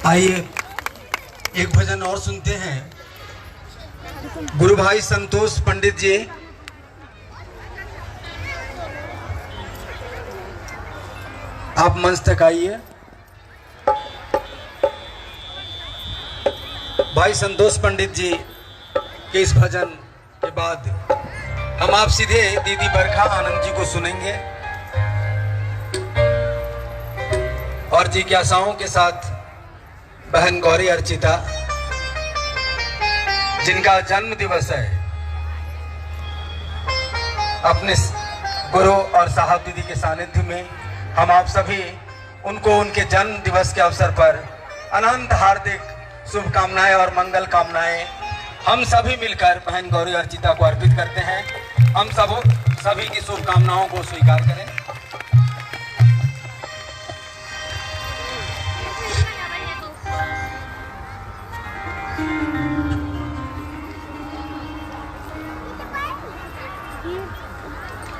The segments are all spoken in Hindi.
आइए एक भजन और सुनते हैं। गुरु भाई संतोष पंडित जी, आप मंच तक आइए। भाई संतोष पंडित जी के इस भजन के बाद हम आप सीधे दीदी बरखा आनंद जी को सुनेंगे और जिज्ञासाओं के साथ बहन गौरी अर्चिता, जिनका जन्म दिवस है, अपने गुरु और साहब दीदी के सानिध्य में हम आप सभी उनको उनके जन्म दिवस के अवसर पर अनंत हार्दिक शुभकामनाएं और मंगल कामनाएं हम सभी मिलकर बहन गौरी अर्चिता को अर्पित करते हैं। हम सभी की शुभकामनाओं को स्वीकार करें।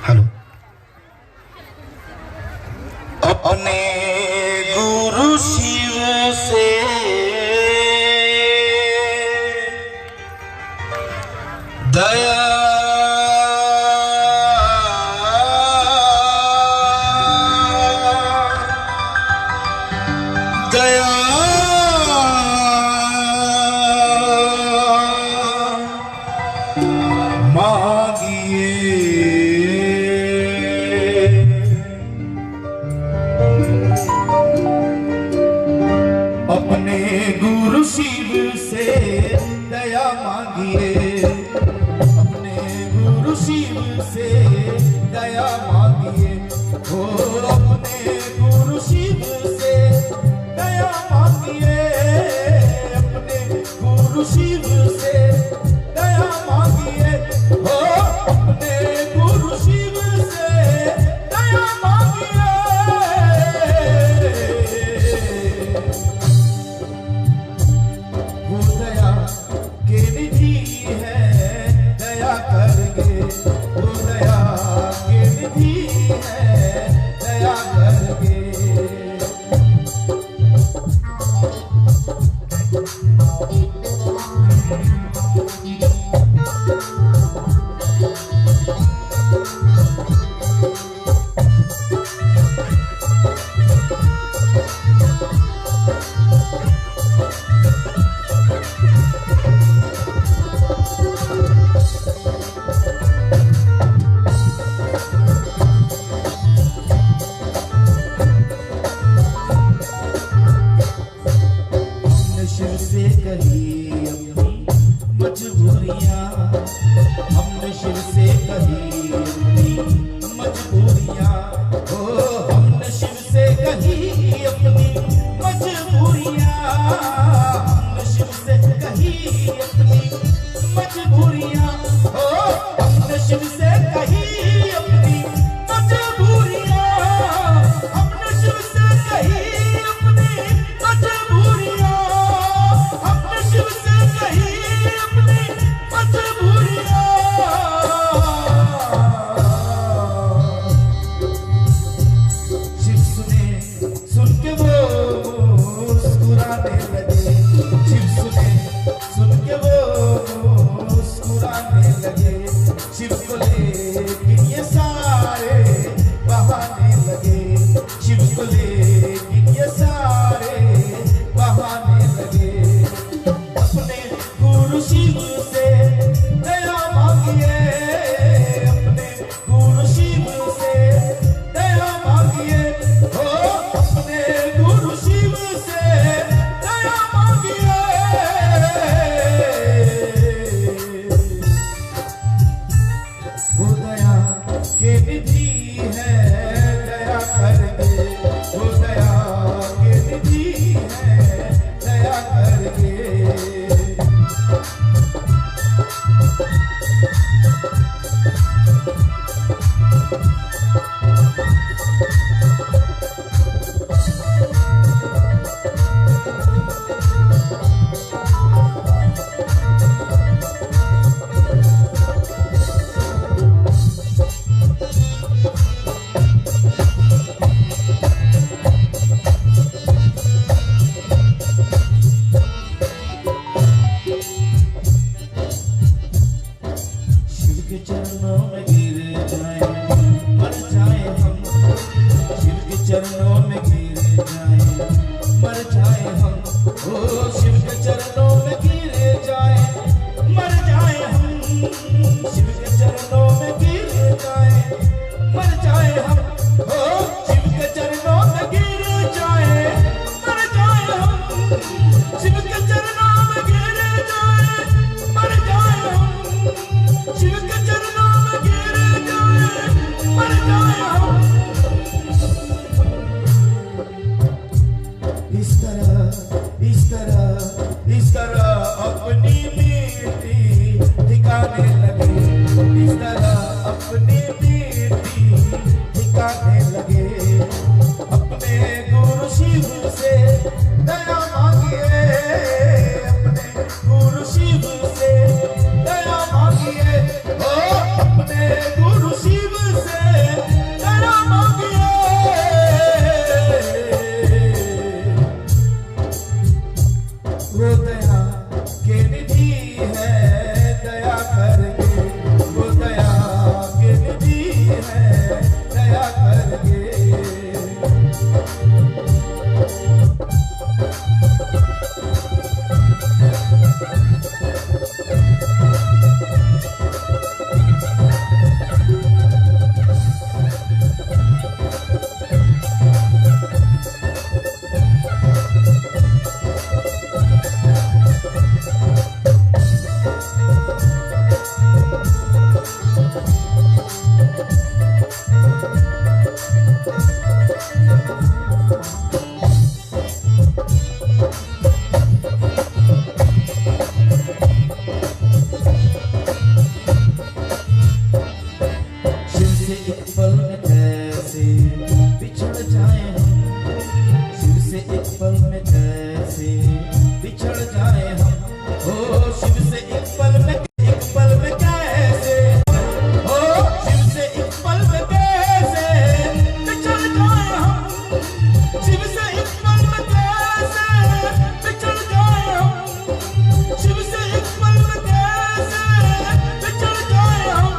हेलो। अपने गुरु शिव से दया शिव से दया मांगिए, अपने गुरु शिव से दया मांगिए, हो अपने गुरु शिव से दया मांगिए। मांगिए, अपने गुरु शिव से दया मांगिए, हो अपने गुरु शिव से दया मांगिए। वो दया के निधि है, दया करेंगे, वो दया के निधि है, दया करेंगे। शिव से कही अपनी मजबूरियां, हमने शिव से कही अपनी मजबूरियां, ओ हमने शिव से कही अपनी मजबूरियां, हमने शिव से कही अपनी मजबूरियां, ओ हमने शिव से कही अपनी मजबूरियां, हमने शिव से कही अपनी मजबूरियां, हमने शिव से कही अपनी मजबूरियां। शिव सुने, सुन के वो मुस्कुराने लगे, शिव सुने, सुन के वो मुस्कुराने लगे, शिव को लेकिन ये सारे बहाने लगे, शिव को लेकिन ये सारे बहाने लगे। अपने गुरु शिव से दया मांगिए, अपने गुरु शिव से दया मांगिए, हो अपने गुरु शिव से दया मांगिए। वो दया के निधि है, दया करके, वो दया के निधि है, दया करके। शिव के चरणों में गिर जाए, मर जाए हम, शिव के चरणों में गिर जाए, मर जाए हम, ओ शिव के चरणों में गिर जाए, मर जाए हम, शिव के चरणों में गिर जाए, मर जाए हम, ओ शिव के चरणों में गिर जाए, मर जाए हम, शिव के चरणों में गिर जाए, मर जाए हम, शिव के चरणों में गिर जाए, मर जाए हम। इस तरह, इस तरह, इस तरह अपनी मिट्टी ठिकाने लगे, इस तरह अपनी मिट्टी ठिकाने लगे। अपने गुरु शिव से दया मांगिए, अपने गुरु शिव से दया मांगिए, ओ अपने गुरु शिव से दया मांगिए। वो दया के निधि है, दया करके, वो दया के निधि है, दया करके। बिछड़ जाए हम, ओ शिव से एक पल में कैसे, ओ शिव से एक पल में कैसे बिछड़ जाए हम, शिव से एक पल में कैसे बिछड़ जाए हम, शिव से एक पल में कैसे बिछड़ जाए हम।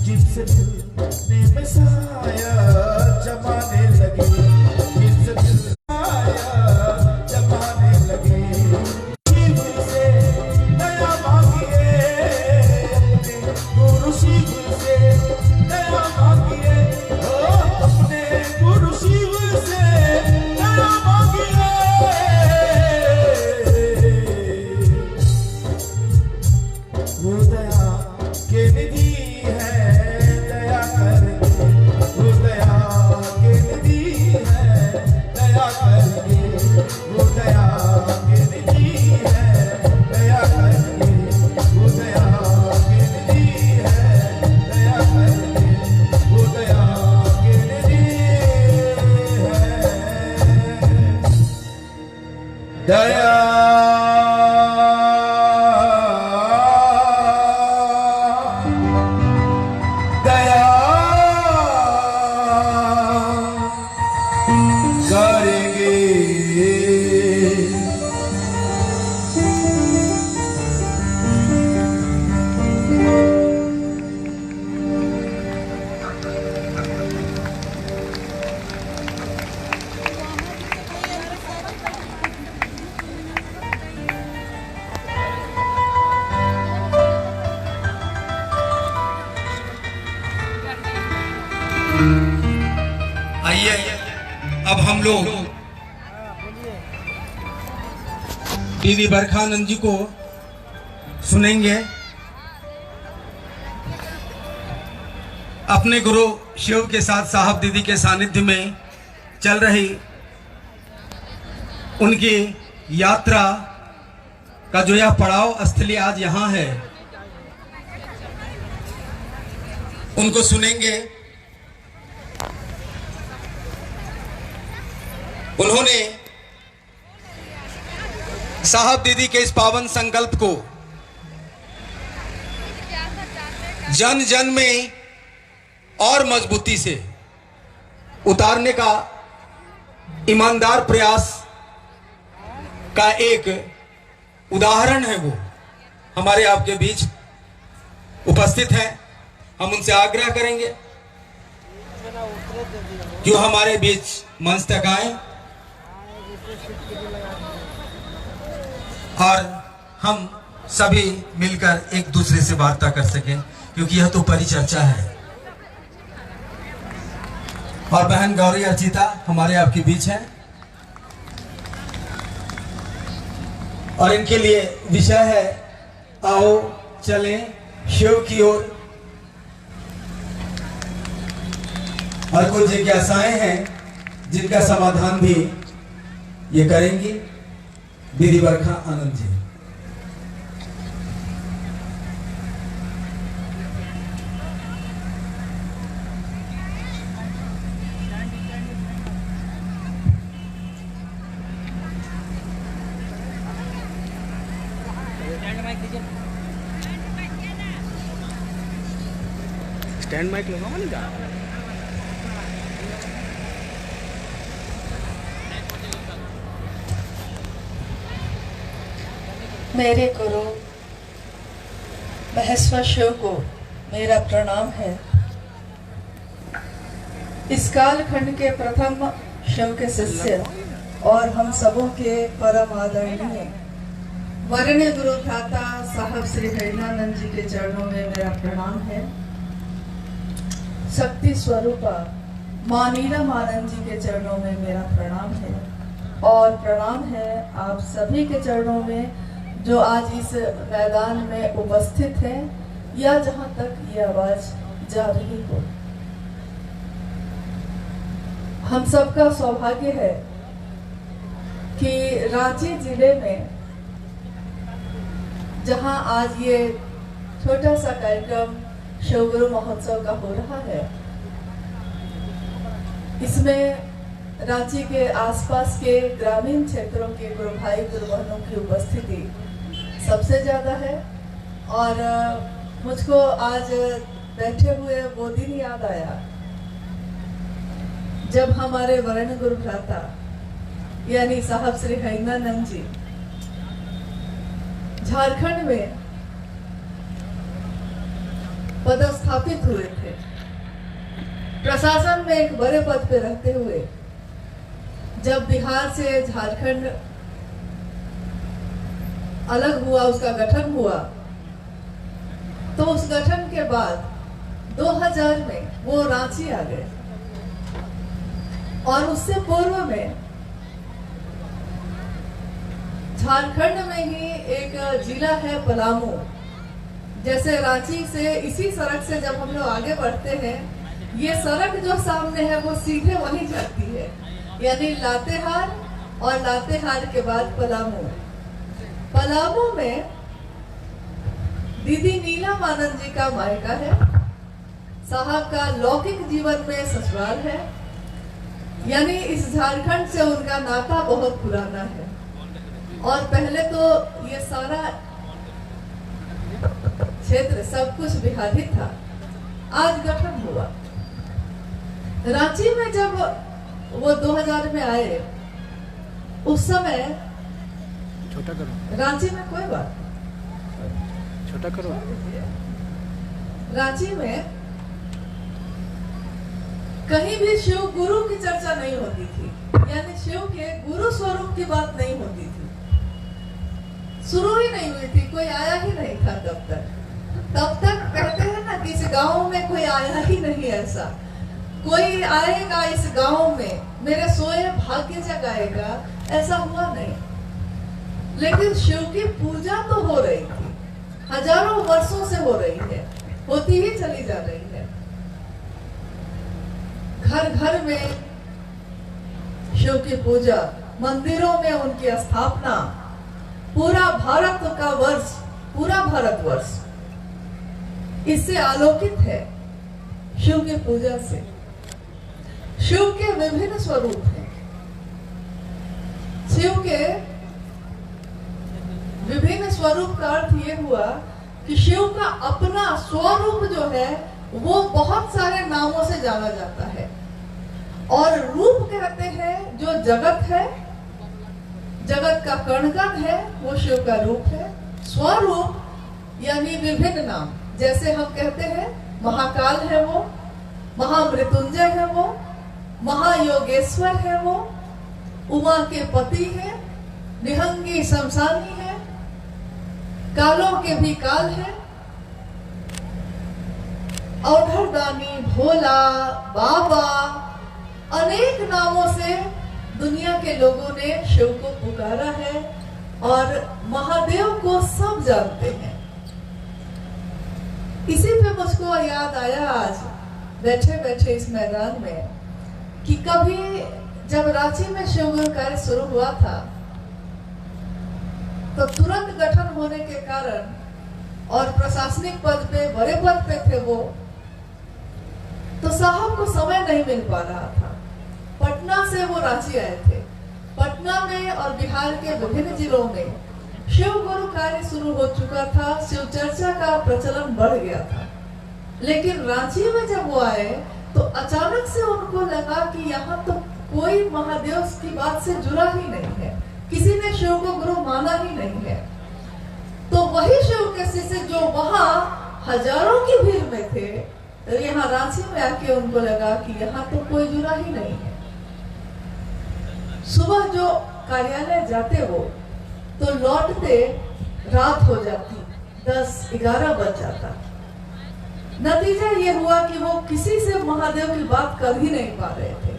जिनसे दिल ने में साया जमाने लगे, जिनसे दिल साया जमाने लगे, शिव से दया मांगिए अपने गुरु, शिव से दया मांगिए, ओ अपने गुरु शिव से दया मांगिए। वो दया के निधि है, दया करके, वो दया के निधि है, दया करके, वो दया के निधि है, दया करके, वो दया के निधि है, दया करके, वो दया के निधि है, दया। आइए अब हम लोग दीदी बरखानंद जी को सुनेंगे। अपने गुरु शिव के साथ साहब दीदी के सानिध्य में चल रही उनकी यात्रा का जो यह पड़ाव स्थली आज यहाँ है, उनको सुनेंगे। उन्होंने साहब दीदी के इस पावन संकल्प को जन जन में और मजबूती से उतारने का ईमानदार प्रयास का एक उदाहरण है। वो हमारे आपके बीच उपस्थित हैं। हम उनसे आग्रह करेंगे कि वो हमारे बीच मंच तक आए और हम सभी मिलकर एक दूसरे से वार्ता कर सकें, क्योंकि यह तो परिचर्चा है। और बहन गौरी अर्चिता हमारे आपके बीच हैं और इनके लिए विषय है आओ चलें शिव की ओर। और कुछ जिज्ञासाएं हैं जिनका समाधान भी ये करेंगी दीदी बरखा आनंद जी। स्टैंड माइक लगाओ ना। मेरे गुरु महेश्वर शिव को मेरा प्रणाम है। इस कालखंड के प्रथम शिव के शिष्य और हम सबों के परम आदरणीय वरणीय गुरु भ्राता साहब श्री हरिनानंद जी के चरणों में मेरा प्रणाम है। शक्ति स्वरूपा मां नीलम आनंद जी के चरणों में मेरा प्रणाम है और प्रणाम है आप सभी के चरणों में जो आज इस मैदान में उपस्थित हैं या जहां तक ये आवाज जा रही हो। हम सबका सौभाग्य है कि रांची जिले में जहां आज ये छोटा सा कार्यक्रम शिवगुरु महोत्सव का हो रहा है, इसमें रांची के आसपास के ग्रामीण क्षेत्रों के गुरु भाई गुरु बहनों की उपस्थिति सबसे ज़्यादा है। और मुझको आज बैठे हुए वो दिन याद आया जब हमारे वर्ण गुरु भ्राता यानी साहब श्री हरिनानंद जी झारखंड में पदस्थापित हुए थे। प्रशासन में एक बड़े पद पे रहते हुए जब बिहार से झारखंड अलग हुआ, उसका गठन हुआ, तो उस गठन के बाद 2000 में वो रांची आ गए। और उससे पूर्व में झारखंड में ही एक जिला है पलामू। जैसे रांची से इसी सड़क से जब हम लोग आगे बढ़ते हैं, ये सड़क जो सामने है वो सीधे वहीं जाती है, यानी लातेहार, और लातेहार के बाद पलामू। पलामू में दीदी नीलम आनंद जी का मायका है। साहब का लौकिक जीवन में ससुराल है, यानी इस झारखंड से उनका नाता बहुत पुराना है। और पहले तो ये सारा क्षेत्र सब कुछ बिहारी था, आज गठन हुआ। रांची में जब वो 2000 में आए, उस समय छोटा करो, रांची में कोई बात, छोटा करो, रांची में कहीं भी शिव गुरु की चर्चा नहीं होती थी, यानी शिव के गुरु स्वरूप की बात नहीं होती थी, शुरू ही नहीं हुई थी, कोई आया ही नहीं था तब तक कहते हैं ना कि इस गांव में कोई आया ही नहीं, ऐसा कोई आएगा इस गांव में मेरे सोए भाग्य जगाएगा, ऐसा हुआ नहीं। लेकिन शिव की पूजा तो हो रही थी, हजारों वर्षों से हो रही है, होती ही चली जा रही है। घर घर में शिव की पूजा, मंदिरों में उनकी स्थापना, पूरा भारत का वर्ष, पूरा भारतवर्ष इससे आलोकित है, शिव की पूजा से। शिव के विभिन्न स्वरूप हैं। शिव के विभिन्न स्वरूप का अर्थ ये हुआ कि शिव का अपना स्वरूप जो है वो बहुत सारे नामों से जाना जाता है। और रूप कहते हैं जो जगत है, जगत का कण कण है, वो शिव का रूप है। स्वरूप यानी विभिन्न नाम, जैसे हम कहते हैं महाकाल है वो, महामृत्युंजय है वो, महायोगेश्वर है वो, उमा के पति है, निहंगी शमशानी है, कालों के भी काल है, औढ़रदानी, भोला, बाबा, अनेक नामों से दुनिया के लोगों ने शिव को पुकारा है और महादेव को सब जानते हैं। इसी पे मुझको याद आया आज बैठे बैठे इस मैदान में कि कभी जब रांची में शिव गुरु कार्य शुरू हुआ था तो तुरंत गठन होने के कारण और प्रशासनिक पद पे, बड़े पद पे थे वो, तो साहब को समय नहीं मिल पा रहा था। पटना से वो रांची आए थे। पटना में और बिहार के विभिन्न जिलों में शिव गुरु कार्य शुरू हो चुका था, शिव चर्चा का प्रचलन बढ़ गया था। लेकिन रांची में जब वो आए तो अचानक से उनको लगा कि यहाँ तो कोई महादेव की बात से जुड़ा ही नहीं है, किसी ने शिव को गुरु माना ही नहीं है। तो वही शिव के शिष्य जो वहां हजारों की भीड़ में थे, तो यहाँ रांची में आके उनको लगा कि यहाँ तो कोई जुड़ा ही नहीं है। सुबह जो कार्यालय जाते वो तो लौटते रात हो जाती, 10-11 बज जाता। नतीजा ये हुआ कि वो किसी से महादेव की बात कर ही नहीं पा रहे थे।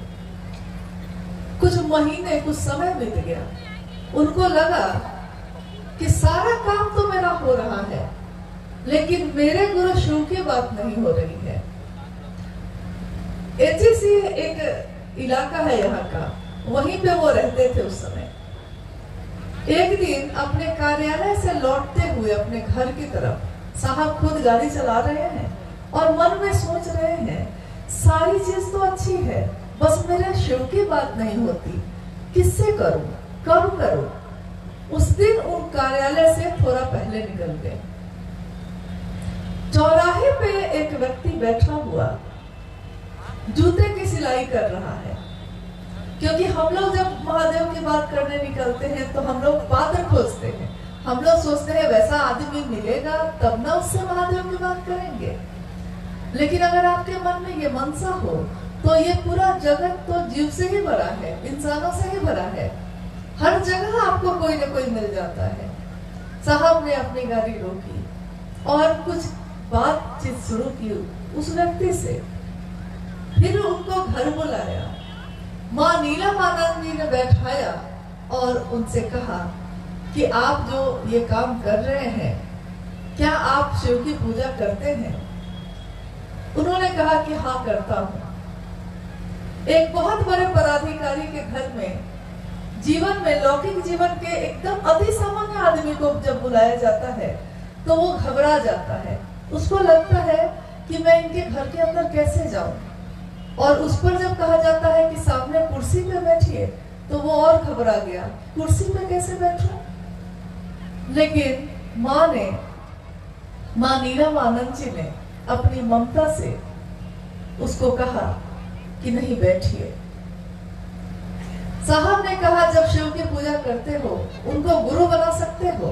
कुछ महीने, कुछ समय बीत गया। उनको लगा कि सारा काम तो मेरा हो रहा है, लेकिन मेरे गुरु शिव की बात नहीं हो रही है। एचसी एक इलाका है यहाँ का, वहीं पे वो रहते थे उस समय। एक दिन अपने कार्यालय से लौटते हुए अपने घर की तरफ साहब खुद गाड़ी चला रहे हैं और मन में सोच रहे हैं सारी चीज तो अच्छी है, बस मेरे शिव की बात नहीं होती, किससे करूं, कब करूं। उस दिन उन कार्यालय से थोड़ा पहले निकल गए। चौराहे पे एक व्यक्ति बैठा हुआ जूते की सिलाई कर रहा है, क्योंकि हम लोग जब महादेव की बात करने निकलते हैं तो हम लोग पात्र खोजते हैं। हम लोग सोचते हैं वैसा आदमी मिलेगा तब ना उससे महादेव की बात करेंगे। लेकिन अगर आपके मन में ये मनसा हो तो ये पूरा जगत तो जीव से ही भरा है, इंसानों से ही भरा है। हर जगह आपको कोई ना कोई मिल जाता है। साहब ने अपनी गाड़ी रोकी और कुछ बातचीत शुरू की उस व्यक्ति से। फिर उनको घर बुलाया, माँ नीलमानंद जी ने बैठाया और उनसे कहा कि आप जो ये काम कर रहे हैं, क्या आप शिव की पूजा करते हैं? उन्होंने कहा कि हाँ करता हूँ। एक बहुत बड़े पदाधिकारी के घर में जीवन में, लौकिक जीवन के एकदम अति सामान्य आदमी को जब बुलाया जाता है तो वो घबरा जाता है। उसको लगता है कि मैं इनके घर के अंदर कैसे जाऊं, और उस पर जब कहा जाता है कि सामने कुर्सी पे बैठिए तो वो और घबरा गया, कुर्सी पे कैसे बैठूं। लेकिन माँ नीलमानंद जी ने अपनी ममता से उसको कहा कि नहीं बैठिए। साहब ने कहा जब शिव की पूजा करते हो उनको गुरु बना सकते हो?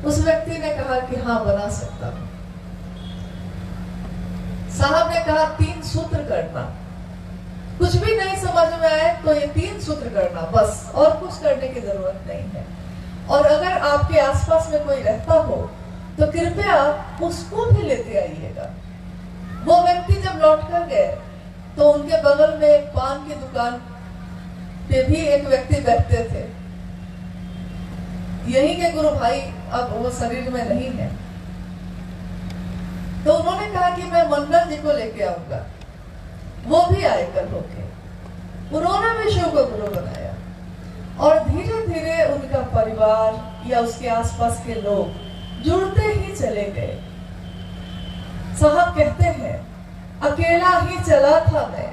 उस व्यक्ति ने कहा कि हाँ बना सकता हूं। साहब ने कहा 3 सूत्र करना, कुछ भी नहीं समझ में आए तो ये 3 सूत्र करना बस, और कुछ करने की जरूरत नहीं है। और अगर आपके आसपास में कोई रहता हो तो कृपया उसको भी लेते आइएगा। वो व्यक्ति जब लौट कर गए तो उनके बगल में एक पान की दुकान पे भी एक व्यक्ति बैठते थे। यही के गुरु भाई अब वो शरीर में नहीं है, तो उन्होंने कहा कि मैं मंडल जी को लेके आऊंगा। वो भी आए कल होके, उन्होंने भी शिव को गुरु बनाया। और धीरे धीरे उनका परिवार या उसके आसपास के लोग जुड़ते ही चले गए। साहब कहते हैं अकेला ही चला था मैं,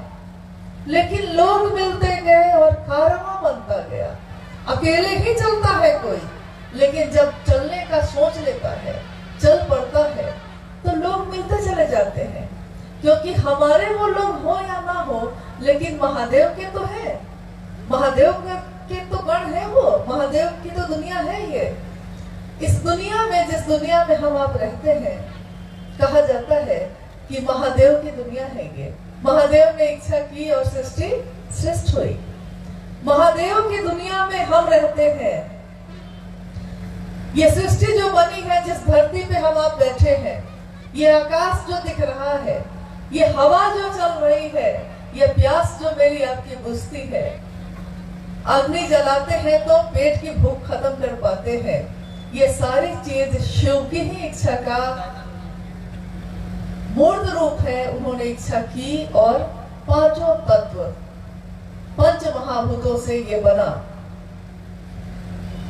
लेकिन लोग मिलते गए और कारवां बनता गया। अकेले ही चलता है कोई, लेकिन जब चलने का सोच लेता है, चल पड़ता है, तो लोग मिलते चले जाते हैं। क्योंकि हमारे वो लोग हो या ना हो, लेकिन महादेव के तो है, महादेव के तो गण है, वो महादेव की तो दुनिया है। ये इस दुनिया में, जिस दुनिया में हम आप रहते हैं, कहा जाता है कि महादेव की दुनिया है ये। महादेव ने इच्छा की और सृष्टि सृष्ट हुई। महादेव की दुनिया में हम रहते हैं। ये सृष्टि जो बनी है, जिस धरती पे हम आप बैठे हैं, ये आकाश जो दिख रहा है, ये हवा जो चल रही है, ये प्यास जो मेरी आपकी बुझती है, अग्नि जलाते हैं तो पेट की भूख खत्म कर पाते हैं, ये सारी चीज शिव की ही इच्छा का मूर्त रूप है। उन्होंने इच्छा की और 5 तत्व, 5 महाभूतों से ये बना।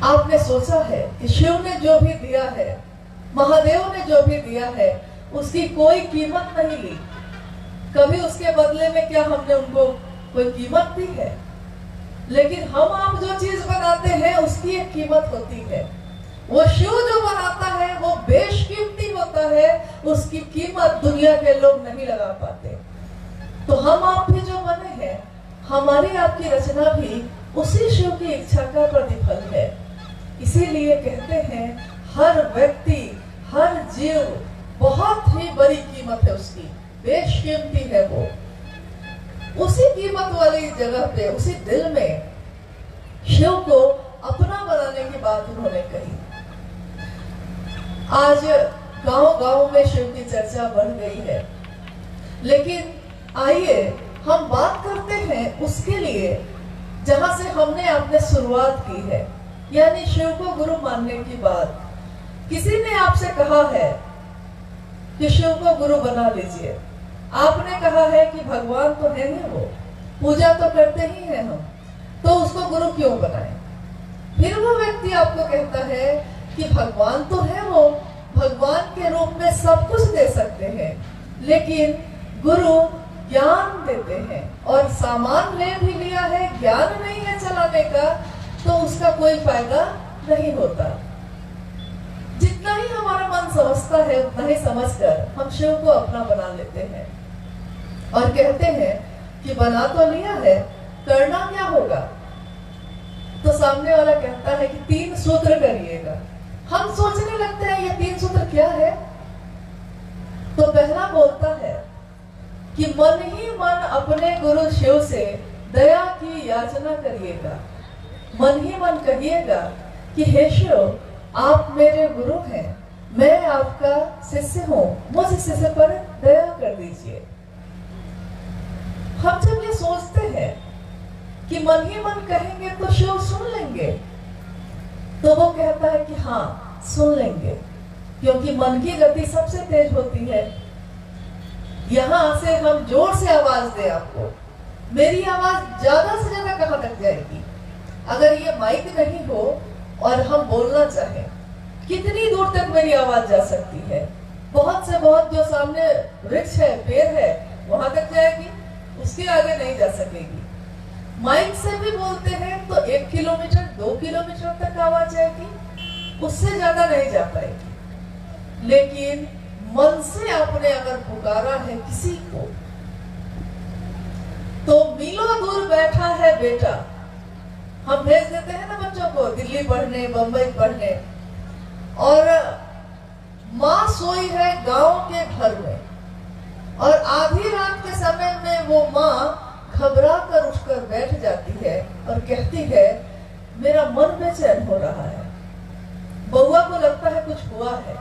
आपने सोचा है कि शिव ने जो भी दिया है, महादेव ने जो भी दिया है, उसकी कोई कीमत नहीं ली। कभी उसके बदले में क्या हमने उनको कोई कीमत दी है? लेकिन हम आप जो चीज बनाते हैं उसकी एक कीमत होती है। वो शिव जो बनाता है वो बेशकीमती होता है, उसकी कीमत दुनिया के लोग नहीं लगा पाते। तो हम आप भी जो बने हैं, हमारी आपकी रचना भी उसी शिव की इच्छा का प्रतिफल है। इसीलिए कहते हैं हर व्यक्ति, हर जीव बहुत ही बड़ी कीमत है उसकी, बेशकीमती है वो। उसी कीमत वाली जगह पे, उसी दिल में शिव को अपना बनाने की बात उन्होंने कही। आज गांव-गांव में शिव की चर्चा बढ़ गई है, लेकिन आइए हम बात करते हैं उसके लिए जहां से हमने आपने शुरुआत की है, यानी शिव को गुरु मानने की बात। किसी ने आपसे कहा है कि शिव को गुरु बना लीजिए, आपने कहा है कि भगवान तो है ही, वो पूजा तो करते ही हैं हम, तो उसको गुरु क्यों बनाएं? फिर वो व्यक्ति आपको कहता है कि भगवान तो है, वो भगवान के रूप में सब कुछ दे सकते हैं, लेकिन गुरु ज्ञान देते हैं, और सामान ले भी लिया है, ज्ञान नहीं है चलाने का, तो उसका कोई फायदा नहीं होता। जितना ही हमारा मन समझता है उतना ही समझकर हम शिव को अपना बना लेते हैं और कहते हैं कि बना तो लिया है, करना क्या होगा? तो सामने वाला कहता है कि 3 सूत्र करिएगा। हम सोचने लगते हैं ये 3 सूत्र क्या है? तो पहला बोलता है कि मन ही मन अपने गुरु शिव से दया की याचना करिएगा। मन ही मन कहिएगा कि हे शिव, आप मेरे गुरु हैं, मैं आपका शिष्य हूं, मुझ शिष्य पर दया कर दीजिए। हम जब ये सोचते हैं कि मन ही मन कहेंगे तो शिव सुन लेंगे, तो वो कहता है कि हाँ सुन लेंगे, क्योंकि मन की गति सबसे तेज होती है। यहां से हम जोर से आवाज दें आपको, मेरी आवाज ज्यादा से ज्यादा कहां तक जाएगी? अगर ये माइक नहीं हो और हम बोलना चाहें, कितनी दूर तक मेरी आवाज जा सकती है? बहुत से बहुत जो सामने वृक्ष है, पेड़ है, वहां तक जाएगी, उसके आगे नहीं जा सकेगी। माइक से भी बोलते हैं तो 1 किलोमीटर 2 किलोमीटर तक आवाज जाएगी, उससे ज्यादा नहीं जा पाएगी। लेकिन मन से आपने अगर पुकारा है किसी को, तो मीलों दूर बैठा है बेटा, हम भेज देते हैं ना बच्चों को दिल्ली पढ़ने, बंबई पढ़ने, और माँ सोई है गांव के घर में, और आधी रात के समय में वो माँ घबरा कर उठकर बैठ जाती है और कहती है मेरा मन बेचैन हो रहा है। बउआ को लगता है कुछ हुआ है।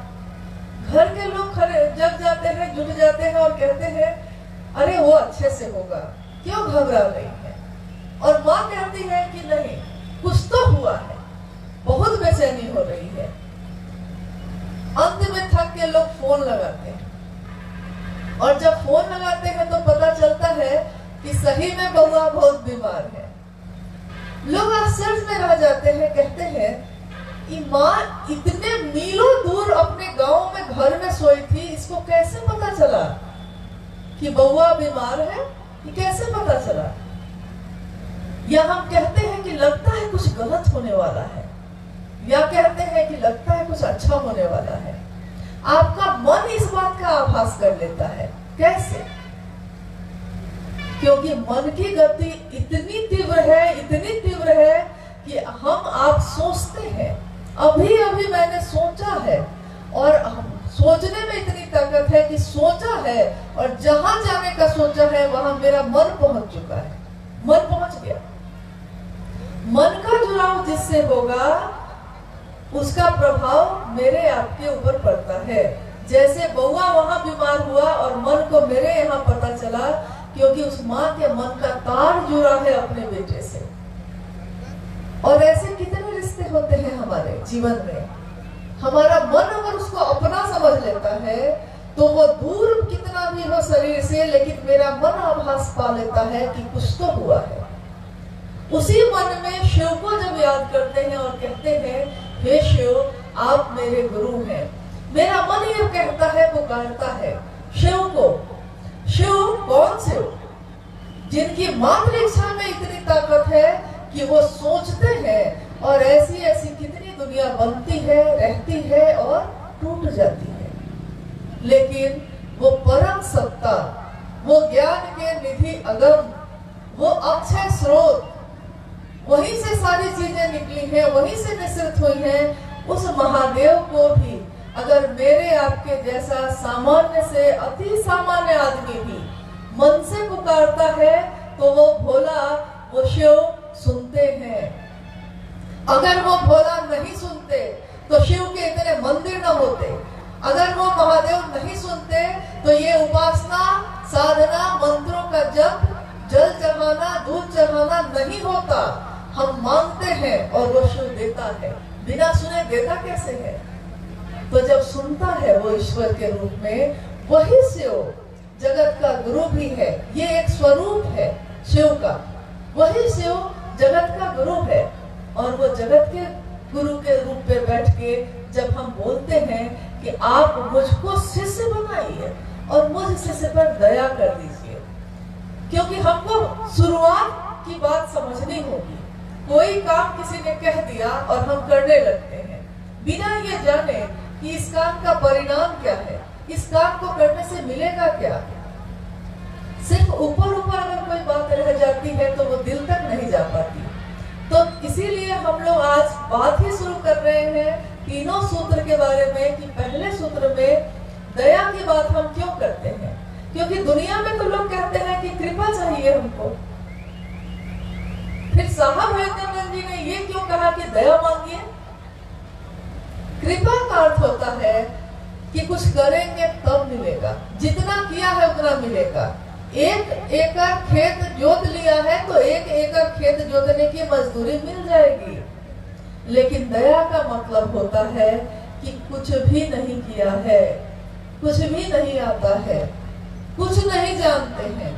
घर के लोग खड़े जग जाते हैं, जुट जाते हैं और कहते हैं अरे वो अच्छे से होगा, क्यों घबरा रही है? और माँ कहती है कि नहीं, कुछ तो हुआ है, बहुत बेचैनी हो रही है। अंत में थक के लोग फोन लगाते हैं, और जब फोन लगाते हैं तो पता चलता है कि सही में बउआ बहुत बीमार है। लोग आश्चर्य में रह जाते हैं, कहते हैं कि माँ इतने मीलों दूर अपने गांव में घर में सोई थी, इसको कैसे पता चला कि बउआ बीमार है? ये कैसे पता चला? या हम कहते हैं कि लगता है कुछ गलत होने वाला है, या कहते हैं कि लगता है कुछ अच्छा होने वाला है। आपका मन इस बात का आभास कर लेता है। कैसे? क्योंकि मन की गति इतनी तीव्र है, इतनी तीव्र है कि हम आप सोचते हैं, अभी अभी मैंने सोचा है, और सोचने में इतनी ताकत है कि सोचा है और जहां जाने का सोचा है वहां मेरा मन पहुंच चुका है, मन पहुंच गया। मन का जुड़ाव जिससे होगा उसका प्रभाव मेरे आपके ऊपर पड़ता है। जैसे बउआ वहां बीमार हुआ और मन को मेरे यहाँ पता चला, क्योंकि उस माँ के मन का तार जुड़ा है अपने बेटे से। और ऐसे कितने रिश्ते होते हैं हमारे जीवन में। हमारा मन अगर उसको अपना समझ लेता है तो वो दूर कितना भी हो शरीर से, लेकिन मेरा मन आभास पा लेता है कि कुछ तो हुआ है। उसी मन में शिव को जब याद करते हैं और कहते हैं हे शिव आप मेरे गुरु हैं, मेरा मन ये कहता है, पुकारता है शिव को। शिव कौन शिव? जिनकी मात्र इच्छा में इतनी ताकत है कि वो सोचते हैं और ऐसी ऐसी कितनी दुनिया बनती है, रहती है और टूट जाती है। लेकिन वो परम सत्ता, वो ज्ञान के निधि अगम, वो अक्षय स्रोत, वहीं से सारी चीजें निकली हैं, वहीं से निश्चित हुई हैं। उस महादेव को भी अगर मेरे आपके जैसा सामान्य से अति सामान्य आदमी भी मन से पुकारता है तो वो भोला, वो शिव सुनते हैं। अगर वो भोला नहीं सुनते तो शिव के इतने मंदिर न होते। अगर वो महादेव नहीं सुनते तो ये उपासना, साधना, मंत्रों का जप, जल चढ़ाना, दूध चढ़ाना नहीं होता। हम मांगते हैं और वो शिव देता है। बिना सुने देता कैसे है? तो जब सुनता है वो ईश्वर के रूप में, वही शिव जगत का गुरु भी है। ये एक स्वरूप है शिव का। वही शिव जगत का गुरु है, और वो जगत के गुरु के रूप में बैठ के जब हम बोलते हैं कि आप मुझको शिष्य बनाइए और मुझ शिष्य पर दया कर दीजिए, क्योंकि हमको शुरुआत की बात समझनी होगी। कोई काम किसी ने कह दिया और हम करने लगते हैं बिना ये जाने कि इस काम का परिणाम क्या है, इस काम को करने से मिलेगा क्या। सिर्फ ऊपर ऊपर अगर कोई बात रह जाती है तो वो दिल तक नहीं जा पाती। तो इसीलिए हम लोग आज बात ही शुरू कर रहे हैं तीनों सूत्र के बारे में कि पहले सूत्र में दया की बात हम क्यों करते हैं। क्योंकि दुनिया में तो लोग कहते हैं कि कृपा चाहिए हमको। फिर साहब विवेकानंद जी ने ये क्यों कहा कि दया मांगिए। कृपा का अर्थ होता है कि कुछ करेंगे तब मिलेगा, जितना किया है उतना मिलेगा। 1 एकड़ खेत जोत लिया है तो 1 एकड़ खेत जोतने की मजदूरी मिल जाएगी। लेकिन दया का मतलब होता है कि कुछ भी नहीं किया है, कुछ भी नहीं आता है, कुछ नहीं जानते हैं,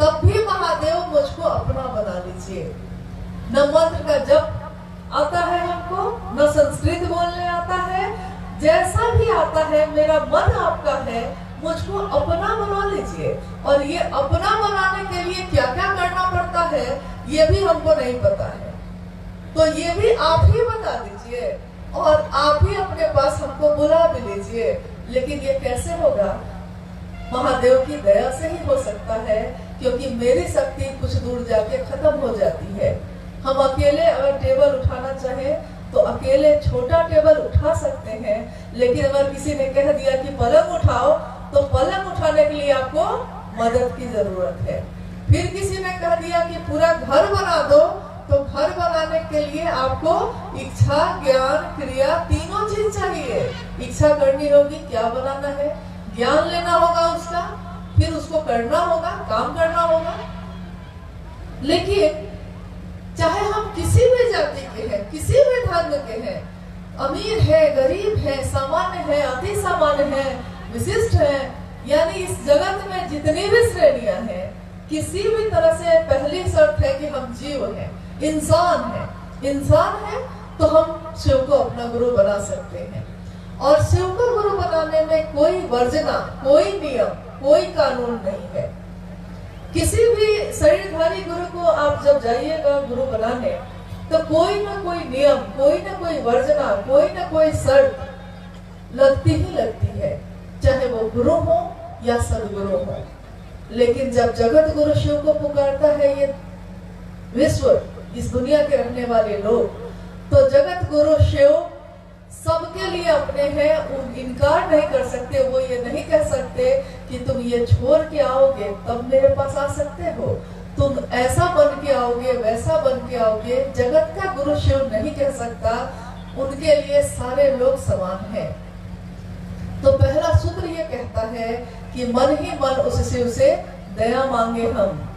तब भी महादेव मुझको अपना बना लीजिए। न मंत्र का जप आता है हमको, न संस्कृत बोलने आता है, जैसा भी आता है मेरा मन आपका है, मुझको अपना बना लीजिए। और ये अपना बनाने के लिए क्या क्या करना पड़ता है ये भी हमको नहीं पता है, तो ये भी आप ही बता दीजिए और आप ही अपने पास हमको बुला भी लीजिए। लेकिन ये कैसे होगा? महादेव की दया से ही हो सकता है, क्योंकि मेरी शक्ति कुछ दूर जाके खत्म हो जाती है। हम अकेले अगर टेबल उठाना चाहें तो अकेले छोटा टेबल उठा सकते हैं, लेकिन अगर किसी ने कह दिया कि पलंग उठाओ तो पलंग उठाने के लिए आपको मदद की जरूरत है। फिर किसी ने कह दिया कि पूरा घर बना दो तो घर बनाने के लिए आपको इच्छा, ज्ञान, क्रिया तीनों चीज चाहिए। इच्छा करनी होगी क्या बनाना है, ज्ञान लेना होगा उसका, फिर उसको करना होगा, काम करना होगा। लेकिन चाहे हम किसी भी जाति के हैं, किसी भी धर्म के हैं, अमीर है, गरीब है, सामान्य है, अति सामान्य है, विशिष्ट है, यानी इस जगत में जितनी भी श्रेणियां हैं, किसी भी तरह से पहली शर्त है कि हम जीव हैं, इंसान है। इंसान है तो हम शिव को अपना गुरु बना सकते हैं। और शिव को गुरु बनाने में कोई वर्जना, कोई नियम, कोई कानून नहीं है। किसी भी शरीरधारी गुरु को आप जब जाइएगा गुरु बनाने तो कोई ना कोई नियम, कोई ना कोई वर्जना, कोई ना कोई शर्त लगती ही लगती है, चाहे वो गुरु हो या सदगुरु हो। लेकिन जब जगत गुरु शिव को पुकारता है ये विश्व, इस दुनिया के रहने वाले लोग, तो जगत गुरु शिव सबके लिए अपने हैं, इनकार नहीं कर सकते। वो ये नहीं कह सकते कि तुम ये छोड़ के आओगे तब मेरे पास आ सकते हो, तुम ऐसा बन के आओगे, वैसा बन के आओगे। जगत का गुरु शिव नहीं कह सकता, उनके लिए सारे लोग समान हैं। तो पहला सूत्र ये कहता है कि मन ही मन उस शिव से दया मांगे। हम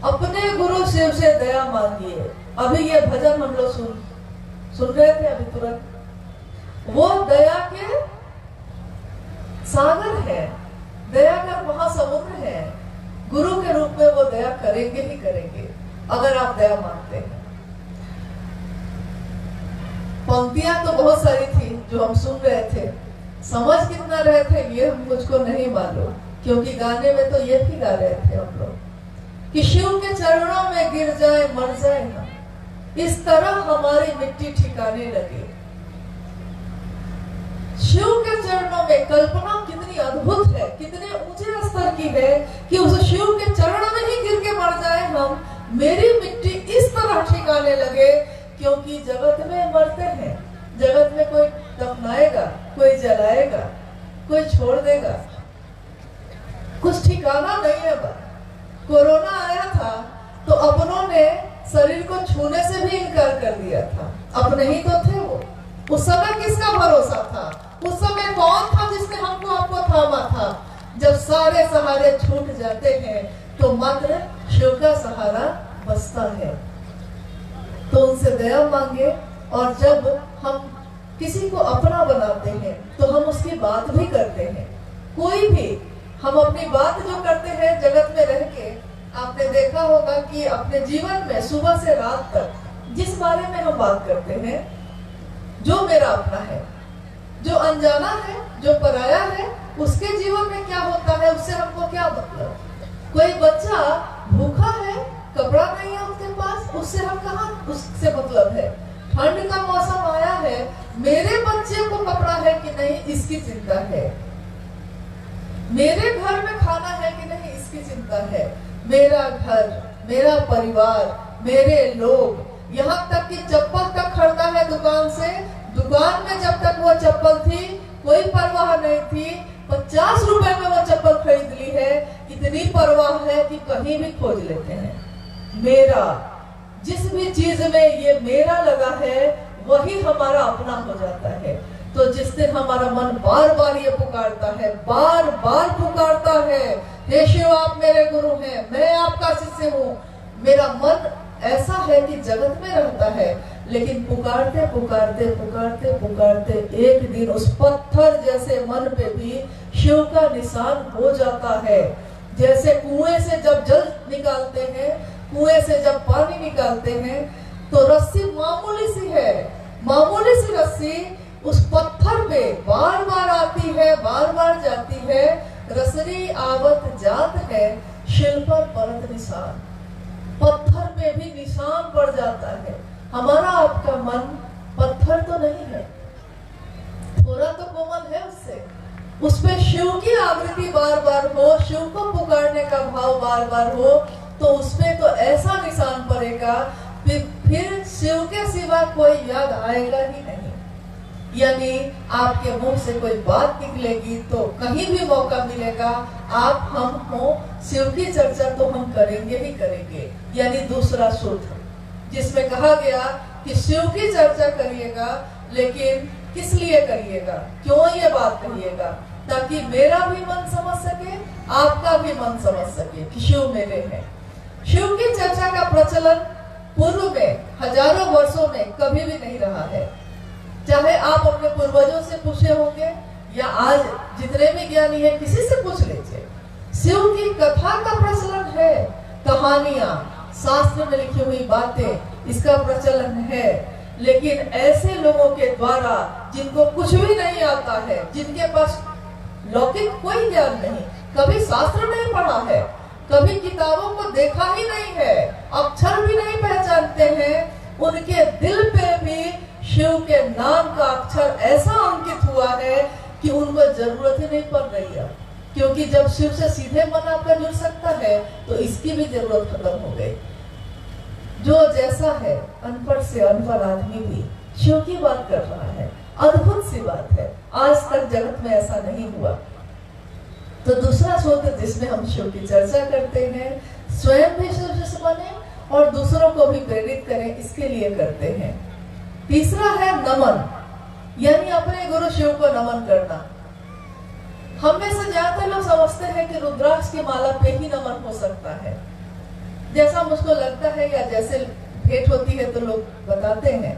अपने गुरु शिव से दया मांगिए। अभी ये भजन हम लोग सुन रहे थे अभी तुरंत, वो दया के सागर है, दया का महासमुद्र है। गुरु के रूप में वो दया करेंगे ही करेंगे अगर आप दया मांगते हैं। पंक्तियां तो बहुत सारी थी जो हम सुन रहे थे, समझ कितना रहे थे ये हम मुझको नहीं मालूम, क्योंकि गाने में तो ये भी गा रहे थे हम लोग कि शिव के चरणों में गिर जाए मर जाए ना, इस तरह हमारी मिट्टी ठिकाने लगे। शिव के चरणों में कल्पना कितनी अद्भुत है, कितने ऊंचे स्तर की है कि उस शिव के चरणों में ही गिर के मर जाए हम, मेरी मिट्टी इस तरह ठिकाने लगे। क्योंकि जगत में मरते हैं, जगत में कोई दफनाएगा, कोई जलाएगा, कोई छोड़ देगा, कुछ ठिकाना नहीं है। कोरोना आया था तो अपनों ने शरीर को छूने से भी इनकार कर दिया था, अपने ही तो थे वो। उस समय किसका भरोसा था? उस समय कौन था जिसने हमको आपको थामा था? जब सारे सहारे छूट जाते हैं तो मात्र शिव का सहारा बचता है। तो उनसे दया मांगे, और जब हम किसी को अपना बनाते हैं तो हम उसकी बात भी करते हैं। कोई भी हम अपनी बात जो करते हैं जगत में रह के, आपने देखा होगा कि अपने जीवन में सुबह से रात तक जिस बारे में हम बात करते हैं, जो मेरा अपना है, जो अनजाना है, जो पराया है, उसके जीवन में क्या होता है उससे हमको क्या मतलब। कोई बच्चा भूखा है, कपड़ा नहीं है उसके पास, उससे हम कहाँ उससे मतलब है। ठंड का मौसम आया है, मेरे बच्चे को कपड़ा है कि नहीं इसकी चिंता है, मेरे घर में खाना है कि नहीं इसकी चिंता है। मेरा घर, मेरा परिवार, मेरे लोग, यहाँ तक कि चप्पल तक खरीदा है दुकान से। दुकान में जब तक वो चप्पल थी कोई परवाह नहीं थी, 50 रुपए में वो चप्पल खरीद ली है। इतनी परवाह है कि कहीं भी खोज लेते हैं। मेरा, जिस भी चीज में ये मेरा लगा है वही हमारा अपना हो जाता है। तो जिस दिन हमारा मन बार बार ये पुकारता है, बार बार पुकारता है, हे शिव आप मेरे गुरु हैं, मैं आपका शिष्य हूँ, मेरा मन ऐसा है कि जगत में रहता है, लेकिन पुकारते पुकारते पुकारते पुकारते एक दिन उस पत्थर जैसे मन पे भी शिव का निशान हो जाता है। जैसे कुएं से जब जल निकालते हैं, कुएं से जब पानी निकालते हैं, तो रस्सी मामूली सी है, मामूली सी रस्सी उस पत्थर पे बार बार आती है, बार बार जाती है। रसरी आवत जात है, शिल पर परत निशान, पत्थर पे भी निशान पड़ जाता है। हमारा आपका मन पत्थर तो नहीं है, थोड़ा तो कोमल है उससे, उस पे शिव की आवृत्ति बार बार हो, शिव को पुकारने का भाव बार बार हो, तो उसपे तो ऐसा निशान पड़ेगा फिर शिव के सिवा कोई याद आएगा ही नहीं। यानी आपके मुंह से कोई बात निकलेगी तो कहीं भी मौका मिलेगा, आप हम हो, शिव की चर्चा तो हम करेंगे ही करेंगे। यानी दूसरा सूत्र जिसमें कहा गया कि शिव की चर्चा करिएगा, लेकिन किस लिए करिएगा, क्यों ये बात करिएगा, ताकि मेरा भी मन समझ सके, आपका भी मन समझ सके कि शिव मेरे हैं। शिव की चर्चा का प्रचलन पूर्व में हजारों वर्षों में कभी भी नहीं रहा है। चाहे आप अपने पूर्वजों से पूछे होंगे या आज जितने भी ज्ञानी हैं किसी से पूछ लीजिए, शिव की कथा का प्रचलन है, कहानियां, शास्त्र में लिखी हुई बातें, इसका प्रचलन है। लेकिन ऐसे लोगों के द्वारा जिनको कुछ भी नहीं आता है, जिनके पास लौकिक कोई ज्ञान नहीं, कभी शास्त्र नहीं पढ़ा है, कभी किताबों को देखा ही नहीं है, अक्षर भी नहीं पहचानते हैं, उनके दिल पे भी शिव के नाम का अक्षर ऐसा अंकित हुआ है कि उनको जरूरत ही नहीं पड़ रही है। क्योंकि जब शिव से सीधे मन आपका जुड़ सकता है तो इसकी भी जरूरत खत्म हो गई। जो जैसा है, अनपढ़ से अनपढ़ आदमी भी शिव की बात कर रहा है, अद्भुत सी बात है, आज तक जगत में ऐसा नहीं हुआ। तो दूसरा सूत्र जिसमें हम शिव की चर्चा करते हैं, स्वयं भी शिव जैसे बने और दूसरों को भी प्रेरित करें, इसके लिए करते हैं। तीसरा है नमन, यानी अपने गुरु शिव को नमन करना। हम में से ज्यादातर लोग समझते हैं कि रुद्राक्ष की माला पे ही नमन हो सकता है, जैसा मुझको लगता है या जैसे भेंट होती है तो लोग बताते हैं।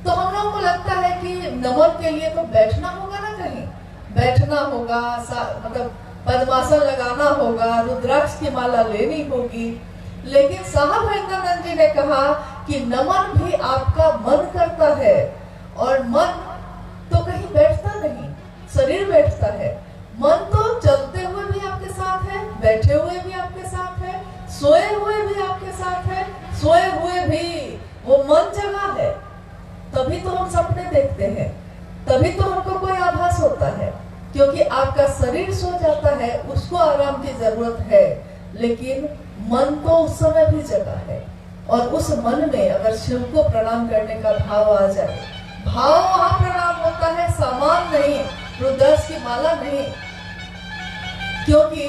तो हम लोगों को लगता है कि नमन के लिए तो बैठना होगा ना, कहीं बैठना होगा, मतलब पद्मासन लगाना होगा, रुद्राक्ष की माला लेनी होगी। लेकिन साहब हरिंद्रानंद जी ने कहा कि नमन भी आपका मन करता है, और मन तो कहीं बैठता नहीं, शरीर बैठता है। मन तो चलते हुए भी आपके साथ है, बैठे हुए भी आपके साथ है, सोए हुए भी आपके साथ है, सोए हुए भी वो मन जगा है। तभी तो हम सपने देखते हैं, तभी तो हमको कोई आभास होता है, क्योंकि आपका शरीर सो जाता है, उसको आराम की जरूरत है, लेकिन मन तो उस समय भी जगा है। और उस मन में अगर शिव को प्रणाम करने का भाव आ जाए, भाव वहां प्रणाम होता है, सामान नहीं, रुद्राक्ष की माला नहीं। क्योंकि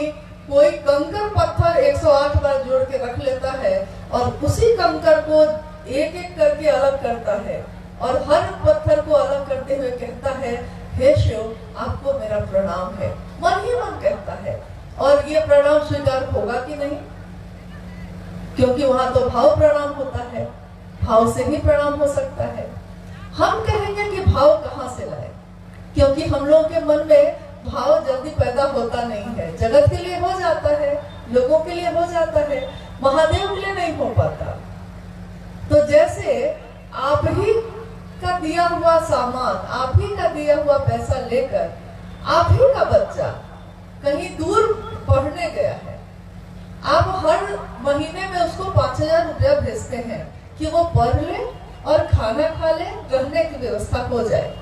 कोई कंकर पत्थर 108 बार जोड़ के रख लेता है और उसी कंकर को एक एक करके अलग करता है, और हर पत्थर को अलग करते हुए कहता है, हे शिव आपको मेरा प्रणाम है। मन ही मन कहता है, और ये प्रणाम स्वीकार होगा कि नहीं, क्योंकि वहां तो भाव प्रणाम होता है, भाव से ही प्रणाम हो सकता है। हम कहेंगे कि भाव कहाँ से लाए, क्योंकि हम लोगों के मन में भाव जल्दी पैदा होता नहीं है। जगत के लिए हो जाता है, लोगों के लिए हो जाता है, महादेव के लिए नहीं हो पाता। तो जैसे आप ही का दिया हुआ सामान, आप ही का दिया हुआ पैसा लेकर आप ही का बच्चा कहीं दूर पढ़ने गया है, आप हर महीने में उसको 5,000 रुपया भेजते हैं कि वो पढ़ ले और खाना खा ले, रहने की व्यवस्था हो जाए।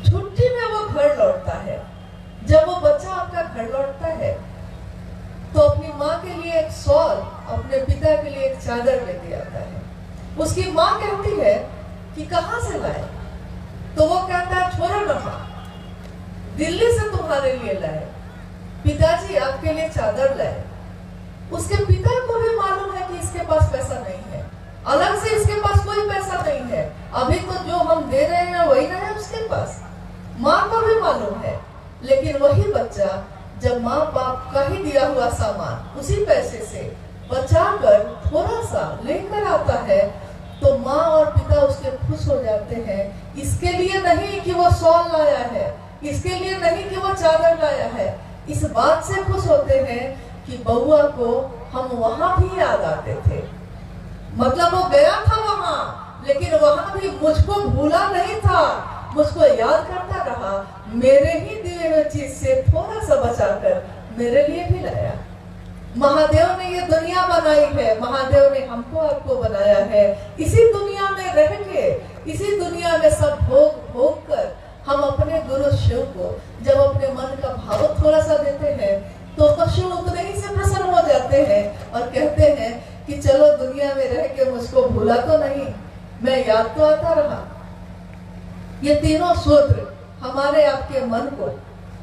छुट्टी में वो घर लौटता है। जब वो बच्चा आपका घर लौटता है तो अपनी माँ के लिए एक शॉल, अपने पिता के लिए एक चादर लेके आता है। उसकी माँ कहती है कि कहाँ से लाए? तो वो कहता है छोड़ो ना माँ, दिल्ली से तुम्हारे लिए लाए, पिताजी आपके लिए चादर लाए। उसके पिता को भी मालूम है कि इसके पास पैसा नहीं है, अलग से इसके पास कोई पैसा नहीं है, अभी तो जो हम दे रहे हैं वही ना है उसके पास। माँ को भी मालूम है, लेकिन वही बच्चा जब माँ बाप का ही दिया हुआ सामान उसी पैसे से बचाकर थोड़ा सा लेकर आता है तो माँ और पिता उसके खुश हो जाते हैं। इसके लिए नहीं कि वो शॉल लाया है, इसके लिए नहीं कि वो चादर लाया है, इस बात से खुश होते हैं कि बउआ को हम वहां भी याद आते थे। मतलब वो गया था वहां, लेकिन वहां भी मुझको भूला नहीं था, मुझको याद करता रहा, मेरे ही दिए हुए चीज से थोड़ा सा बचाकर मेरे लिए भी लाया। महादेव ने ये दुनिया बनाई है, महादेव ने हमको आपको बनाया है। इसी दुनिया में रह के, इसी दुनिया में सब भोग भोग कर हम अपने गुरु शिव को जब अपने मन का भाव थोड़ा सा देते हैं तो शिव उतने ही से प्रसन्न हो जाते हैं और कहते हैं कि चलो दुनिया में रह के मुझको भूला तो नहीं, मैं याद तो आता रहा। ये तीनों सूत्र हमारे आपके मन को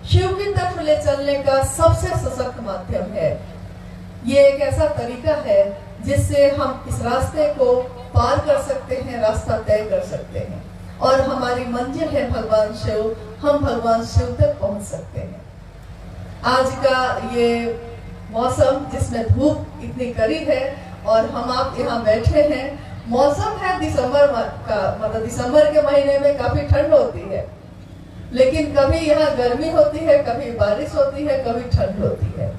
शिव की तरफ ले चलने का सबसे सशक्त माध्यम है। ये एक ऐसा तरीका है जिससे हम इस रास्ते को पार कर सकते हैं, रास्ता तय कर सकते हैं और हमारी मंजिल है भगवान शिव, हम भगवान शिव तक पहुंच सकते हैं। आज का ये मौसम जिसमें धूप इतनी कड़ी है और हम आप यहाँ बैठे हैं, मौसम है दिसंबर का, मतलब दिसंबर के महीने में काफी ठंड होती है, लेकिन कभी यहाँ गर्मी होती है, कभी बारिश होती है, कभी ठंड होती है।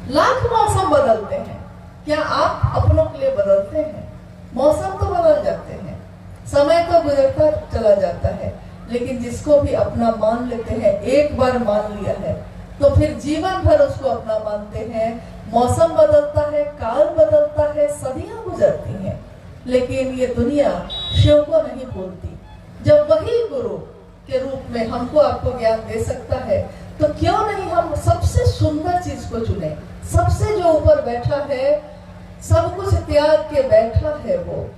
लाख मौसम बदलते हैं, क्या आप अपनों के लिए बदलते हैं? मौसम तो बदल जाते हैं, समय तो गुजरता चला जाता है, लेकिन जिसको भी अपना मान लेते हैं, एक बार मान लिया है तो फिर जीवन भर उसको अपना मानते हैं। मौसम बदलता है, काल बदलता है, सदियां गुजरती हैं, लेकिन ये दुनिया शिव को नहीं भूलती। जब वही गुरु के रूप में हमको आपको ज्ञान दे सकता है तो क्यों नहीं हम सबसे सुंदर चीज को चुने। सबसे जो ऊपर बैठा है, सब कुछ त्याग के बैठा है, वो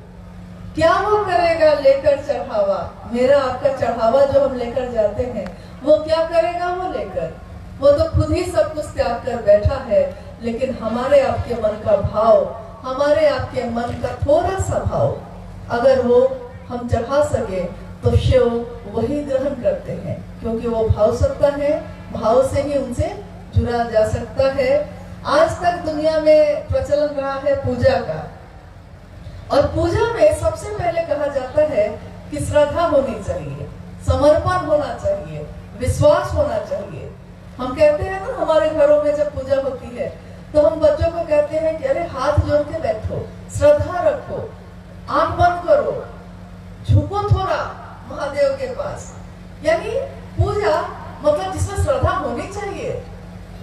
क्या वो करेगा लेकर चढ़ावा। मेरा आपका चढ़ावा जो हम लेकर जाते हैं वो क्या करेगा वो लेकर, वो तो खुद ही सब कुछ त्याग कर बैठा है। लेकिन हमारे आपके मन का भाव, हमारे आपके मन का थोड़ा सा भाव अगर वो हम चढ़ा सके तो शिव वही ग्रहण करते हैं, क्योंकि वो भाव सत्ता है, भाव से ही उनसे जुड़ा जा सकता है। आज तक दुनिया में प्रचलन रहा है पूजा का, और पूजा में सबसे पहले कहा जाता है कि श्रद्धा होनी चाहिए, समर्पण होना चाहिए, विश्वास होना चाहिए। हम कहते हैं ना, हमारे घरों में जब पूजा होती है तो हम बच्चों को कहते हैं कि अरे हाथ जोड़ के बैठो, श्रद्धा रखो, आंख बंद करो, झुको थोड़ा महादेव के पास। यानी पूजा मतलब जिसमें श्रद्धा होनी चाहिए,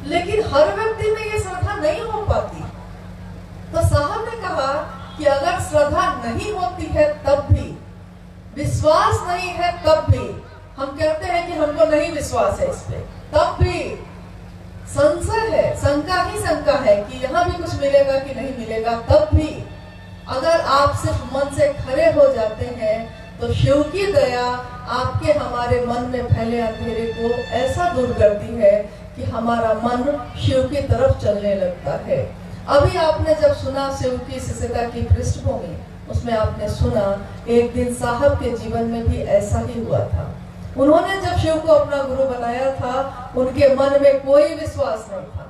लेकिन हर व्यक्ति में ये श्रद्धा नहीं हो पाती। तो साहब ने कहा कि अगर श्रद्धा नहीं होती है तब भी, विश्वास नहीं है तब भी, हम कहते हैं कि हमको नहीं विश्वास है इस पे, तब भी संशय है, शंका ही शंका है कि यहाँ भी कुछ मिलेगा कि नहीं मिलेगा, तब भी अगर आप सिर्फ मन से खड़े हो जाते हैं तो शिव की दया आपके हमारे मन में फैले अंधेरे को ऐसा दूर करती है कि हमारा मन शिव की तरफ चलने लगता है। अभी आपने जब सुना शिव की शिष्यता की पृष्ठभूमि, उसमें आपने सुना एक दिन साहब के जीवन में भी ऐसा ही हुआ था। उन्होंने जब शिव को अपना गुरु बनाया था, उनके मन में कोई विश्वास नहीं था।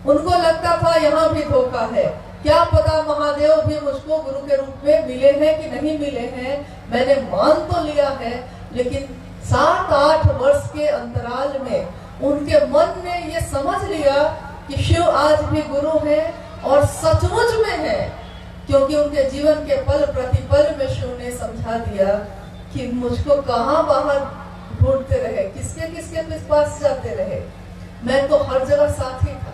उनको लगता था यहाँ भी धोखा है, क्या पता महादेव भी मुझको गुरु के रूप में मिले हैं कि नहीं मिले हैं। मैंने मान तो लिया है, लेकिन 7-8 वर्ष के अंतराल में उनके मन ने ये समझ लिया कि शिव आज भी गुरु है, और सचमुच में है, क्योंकि उनके जीवन के पल प्रतिपल में शिव ने समझा दिया कि मुझको कहाँ बाहर ढूंढते रहे, किसके किसके पास जाते रहे, मैं तो हर जगह साथ ही था।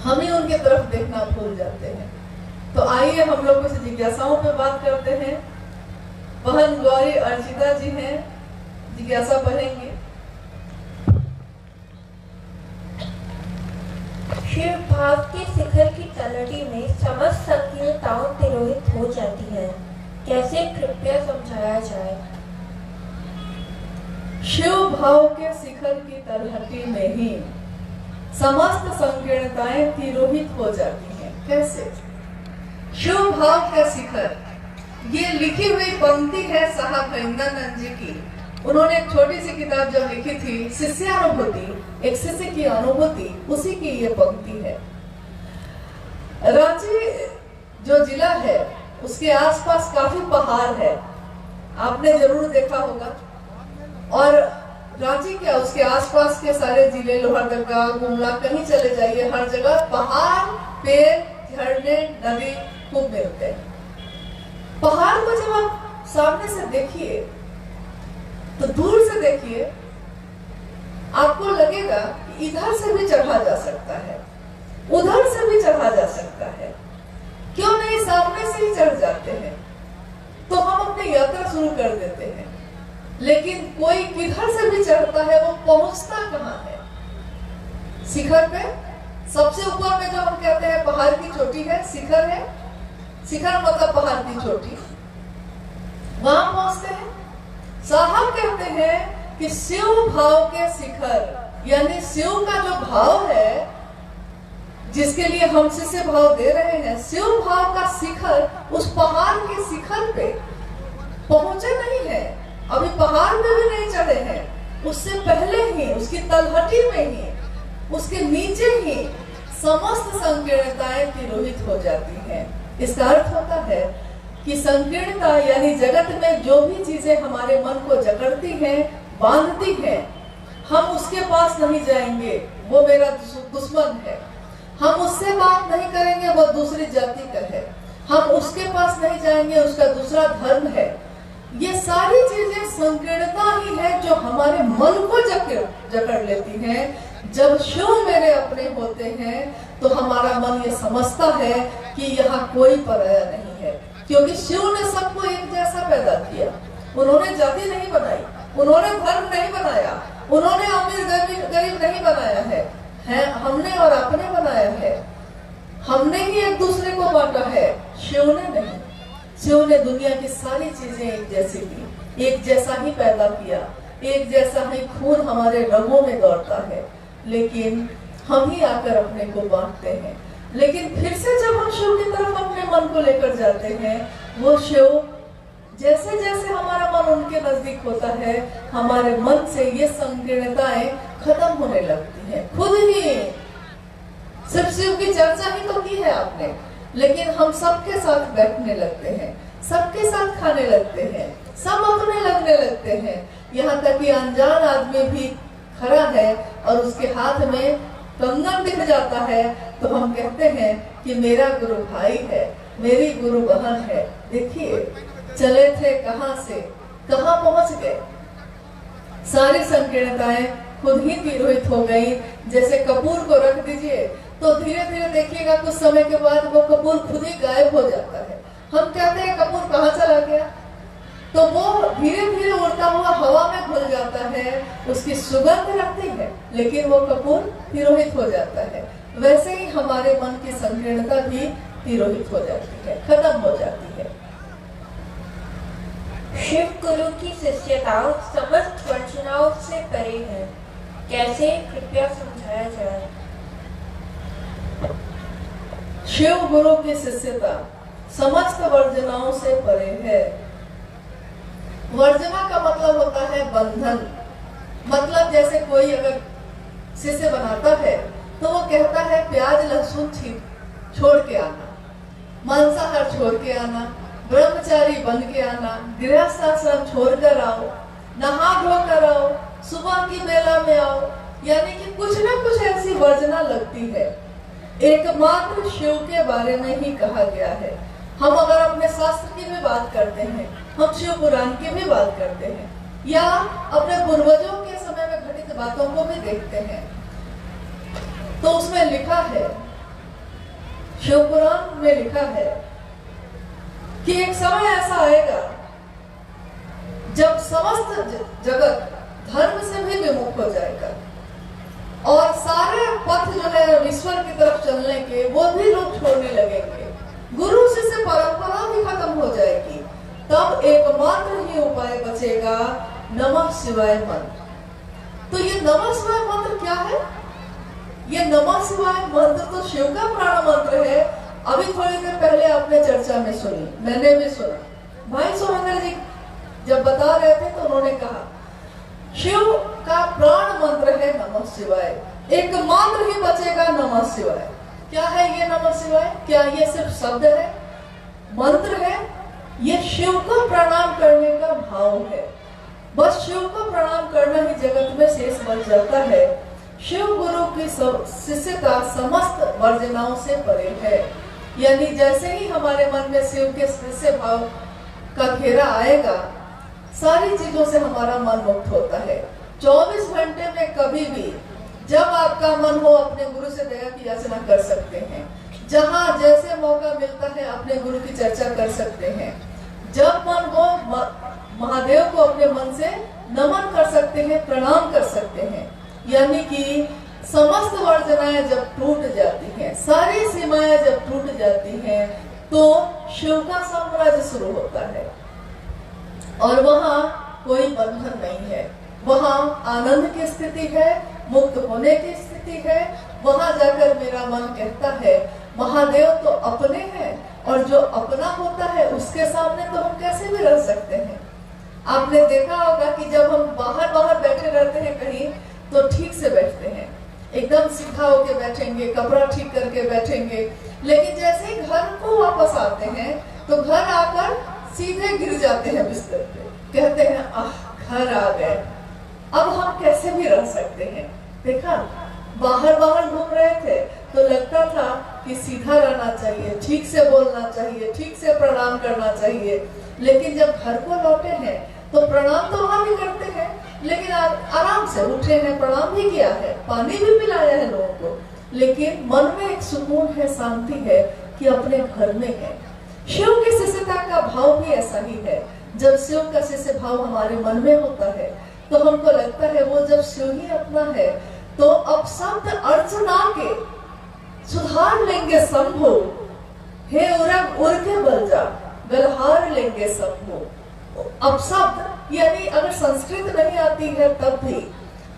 हम ही उनकी तरफ देखना भूल जाते हैं। तो आइए हम लोग कुछ जिज्ञासाओं पे बात करते हैं। बहन गौरी अर्चिता जी हैं, जिज्ञासा पढ़ेंगे। शिव भाव के शिखर की तलहटी में समस्त संकीर्णताओं तिरोहित हो जाती है, कैसे कृपया समझाया जाए। शिव भाव के शिखर की तलहटी में ही समस्त संकीर्णताएं तिरोहित हो जाती हैं, कैसे। शिव भाव का शिखर, ये लिखी हुई पंक्ति है साहब हरिंदरनाथ जी की। उन्होंने एक छोटी सी किताब जब लिखी थी, शिष्यानुभूति, एक शिष्य की अनुभूति, उसी की ये पंक्ति है। रांची जो जिला है उसके आसपास काफी पहाड़ है, आपने जरूर देखा होगा। और रांची क्या, उसके आसपास के सारे जिले, लोहरदगा, गुमला, कहीं चले जाइए, हर जगह पहाड़, पेड़, झरने, नदी खूब मिलते हैं। पहाड़ को जब आप सामने से देखिए तो दूर से देखिए, आपको लगेगा कि इधर से भी चढ़ा जा सकता है, उधर से भी चढ़ा जा सकता है, क्यों नहीं सामने से ही चढ़ जाते हैं। तो हम अपनी यात्रा शुरू कर देते हैं, लेकिन कोई किधर से भी चढ़ता है, वो पहुंचता कहाँ है। शिखर पे सबसे ऊपर में जो हम कहते हैं पहाड़ की चोटी है, शिखर है। शिखर मतलब पहाड़ की चोटी, वहां पहुंचते हैं। साहब कहते हैं कि शिव भाव के शिखर, यानी शिव का जो भाव है जिसके लिए हम शिष्य भाव दे रहे हैं, शिव भाव का शिखर उस पहाड़ के शिखर पे पहुंचे नहीं है, अभी पहाड़ पे भी नहीं चढ़े हैं। उससे पहले ही, उसकी तलहटी में ही, उसके नीचे ही समस्त संकीर्णताएं तिरोहित हो जाती हैं। इसका अर्थ होता है कि संकीर्णता यानी जगत में जो भी चीजें हमारे मन को जकड़ती हैं, बांधती हैं, हम उसके पास नहीं जाएंगे, वो मेरा दुश्मन है। हम उससे बात नहीं करेंगे, वो दूसरी जाति का है। हम उसके पास नहीं जाएंगे, उसका दूसरा धर्म है। ये सारी चीजें संकीर्णता ही है जो हमारे मन को जकड़ लेती हैं। जब शिव मेरे अपने होते हैं तो हमारा मन ये समझता है कि यहाँ कोई पराया नहीं है, क्योंकि शिव ने सबको एक जैसा पैदा किया। उन्होंने जाति नहीं बनाई, उन्होंने धर्म नहीं बनाया, उन्होंने अमीर गरीब नहीं बनाया है हमने और आपने बनाया है। हमने ही एक दूसरे को बांटा है, शिव ने नहीं। शिव ने दुनिया की सारी चीजें एक जैसी दी, एक जैसा ही पैदा किया, एक जैसा ही खून हमारे रगों में दौड़ता है, लेकिन हम ही आकर अपने को बांटते हैं। लेकिन फिर से जब हम शिव की तरफ अपने मन को लेकर जाते हैं, वो शिव जैसे जैसे हमारा मन उनके नजदीक होता है, हमारे मन से ये संकीर्णताएं खत्म होने लगती हैं खुद ही। सिर्फ शिव की चर्चा ही तो की है आपने, लेकिन हम सबके साथ बैठने लगते हैं, सबके साथ खाने लगते हैं, सब अपने लगने लगते हैं। यहाँ तक कि अनजान आदमी भी खड़ा है और उसके हाथ में कंगन दिख जाता है तो हम कहते हैं कि मेरा गुरु भाई है, मेरी गुरु बहन है। देखिए चले थे कहां से कहां पहुंच गए। सारी संकीर्णताएं खुद ही तिरोहित हो गई। जैसे कपूर को रख दीजिए तो धीरे धीरे देखिएगा कुछ समय के बाद वो कपूर खुद ही गायब हो जाता है। हम कहते हैं कपूर कहाँ चला गया, तो वो धीरे धीरे उड़ता हुआ हवा में घुल जाता है, उसकी सुगंध रहती है, लेकिन वो कपूर तिरोहित हो जाता है। वैसे ही हमारे मन की संकीर्णता भी तिरोहित हो जाती है, खत्म हो जाती है। शिव गुरु की शिष्यता समस्त वर्चनाओं से परे है, कैसे कृपया समझाया जाए। शिव गुरु की शिष्यता समस्त वर्जनाओं से परे है। वर्जना का मतलब होता है बंधन। मतलब जैसे कोई अगर शिष्य बनाता है तो वो कहता है प्याज लहसुन छोड़ के आना, मांसाहार छोड़ के आना, ब्रह्मचारी बन के आना, गृहस्थ आश्रम छोड़ कर आओ, नहा धो कर आओ, सुबह की बेला में आओ। यानी कि कुछ ना कुछ ऐसी वर्जना लगती है। एकमात्र शिव के बारे में ही कहा गया है। हम अगर अपने शास्त्र की भी बात करते हैं, हम शिव पुराण की भी बात करते हैं, या अपने पूर्वजों के समय में घटित बातों को भी देखते हैं, तो उसमें लिखा है शिव पुराण में लिखा है कि एक समय ऐसा आएगा जब समस्त जगत धर्म से भी विमुख हो जाएगा और सारे पथ जो है ईश्वर की तरफ चलने के वो भी लोग छोड़ने लगेंगे। गुरु शिष्य परंपरा भी खत्म हो जाएगी। तब एकमात्र ही उपाय बचेगा नमः शिवाय मंत्र। तो ये नमः शिवाय मंत्र क्या है? ये नमः शिवाय मंत्र तो शिव का प्राण मंत्र है। अभी थोड़ी देर पहले आपने चर्चा में सुनी, मैंने भी सुना। भाई सोहंगर जी जब बता रहे थे तो उन्होंने कहा शिव का प्राण मंत्र है नमः शिवाय, एकमात्र ही बचेगा नमः शिवाय। क्या है ये नमः शिवाय? क्या ये सिर्फ शब्द है, मंत्र है? ये शिव को प्रणाम करने का भाव है। बस शिव को प्रणाम करना ही जगत में शेष बच जाता है। शिव गुरु की शिष्यता समस्त वर्जनाओं से परे है। यानी जैसे ही हमारे मन में शिव के शिष्य भाव का घेरा आएगा, सारी चीजों से हमारा मन मुक्त होता है। 24 घंटे में कभी भी जब आपका मन हो अपने गुरु से दया की याचना कर सकते हैं। जहाँ जैसे मौका मिलता है अपने गुरु की चर्चा कर सकते हैं। जब मन हो महादेव को अपने मन से नमन कर सकते हैं, प्रणाम कर सकते हैं। यानी कि समस्त वर्जनाएं जब टूट जाती हैं, सारी सीमाएं जब टूट जाती हैं, तो शिव का साम्राज्य शुरू होता है और वहाँ कोई बंधन नहीं है। वहाँ आनंद की स्थिति है, मुक्त होने की स्थिति है। वहाँ जाकर मेरा मन कहता है महादेव तो अपने हैं और जो अपना होता है उसके सामने तो हम कैसे भी रह सकते हैं। आपने देखा होगा कि जब हम बाहर बैठे रहते हैं कहीं तो ठीक से बैठते हैं, एकदम सीधा होके बैठेंगे, कपड़ा ठीक करके बैठेंगे। लेकिन जैसे ही घर को वापस आते हैं तो घर आकर सीधे गिर जाते हैं बिस्तर पे, कहते हैं आह घर आ गए। अब हम कैसे भी रह सकते हैं। देखा, बाहर घूम रहे थे तो लगता था कि सीधा रहना चाहिए, ठीक से बोलना चाहिए, ठीक से प्रणाम करना चाहिए। लेकिन जब घर को लौटे हैं तो प्रणाम तो वहां भी करते हैं, लेकिन आराम से उठे हैं, प्रणाम भी किया है, पानी भी पिलाया है लोगों को, लेकिन मन में एक सुकून है, शांति है कि अपने घर में है। शिव की शिष्यता का भाव भी ऐसा ही है। जब शिव का शिष्य भाव हमारे मन में होता है तो हमको लगता है वो जब शिव ही अपना है तो अब शब्द अर्चना के सुधार लेंगे शंभो, हे उरग उर के बल जा गलहार लेंगे शंभो। अब शब्द यानी अगर संस्कृत नहीं आती है तब भी,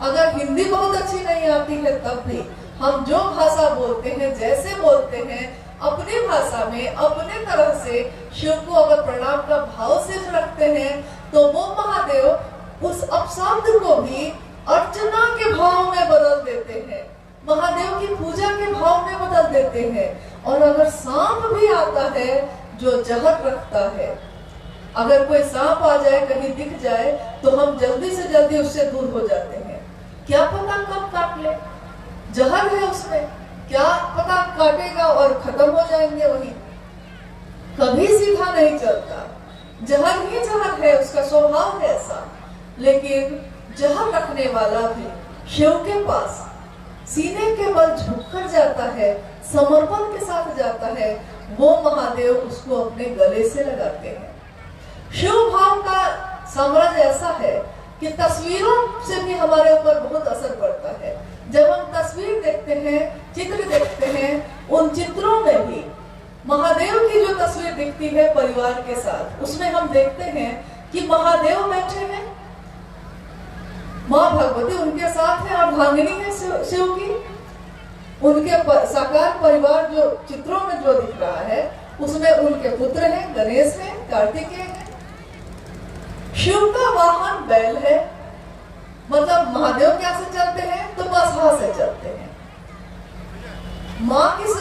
अगर हिंदी बहुत अच्छी नहीं आती है तब भी, हम जो भाषा बोलते हैं, जैसे बोलते हैं, अपनी भाषा में अपने तरह से शिव को अगर प्रणाम का भाव सिर्फ रखते हैं तो वो महादेव उस अपशब्द को भी अर्चना के भाव में बदल देते हैं, महादेव की पूजा के भाव में बदल देते हैं। और अगर सांप भी आता है जो जहर रखता है, अगर कोई सांप आ जाए, कहीं दिख जाए, तो हम जल्दी से जल्दी उससे दूर हो जाते हैं। क्या पता कब काट ले, जहर है उसमें, क्या पता काटेगा और खत्म हो जाएंगे वही। कभी सीधा नहीं चलता, जहर ही जहर है, उसका स्वभाव है ऐसा। लेकिन जहर रखने वाला भी शिव के पास सीने के बल झुककर जाता है, समर्पण के साथ जाता है, वो महादेव उसको अपने गले से लगाते हैं। शिव भाव का साम्राज्य ऐसा है कि तस्वीरों से भी हमारे ऊपर बहुत असर पड़ता है। जब हम तस्वीर देखते हैं, चित्र देखते हैं, उन चित्रों में भी महादेव की जो तस्वीर दिखती है परिवार के साथ, उसमें हम देखते हैं कि महादेव बैठे हैं, माँ भगवती उनके साथ है, अर्धांगिनी है शिव की। उनके साकार परिवार जो चित्रों में जो दिख रहा है उसमें उनके पुत्र हैं, गणेश हैं, कार्तिकेय हैं। शिव का वाहन बैल है, मतलब महादेव कैसे चलते हैं तो बसहा से चलते हैं। माँ किस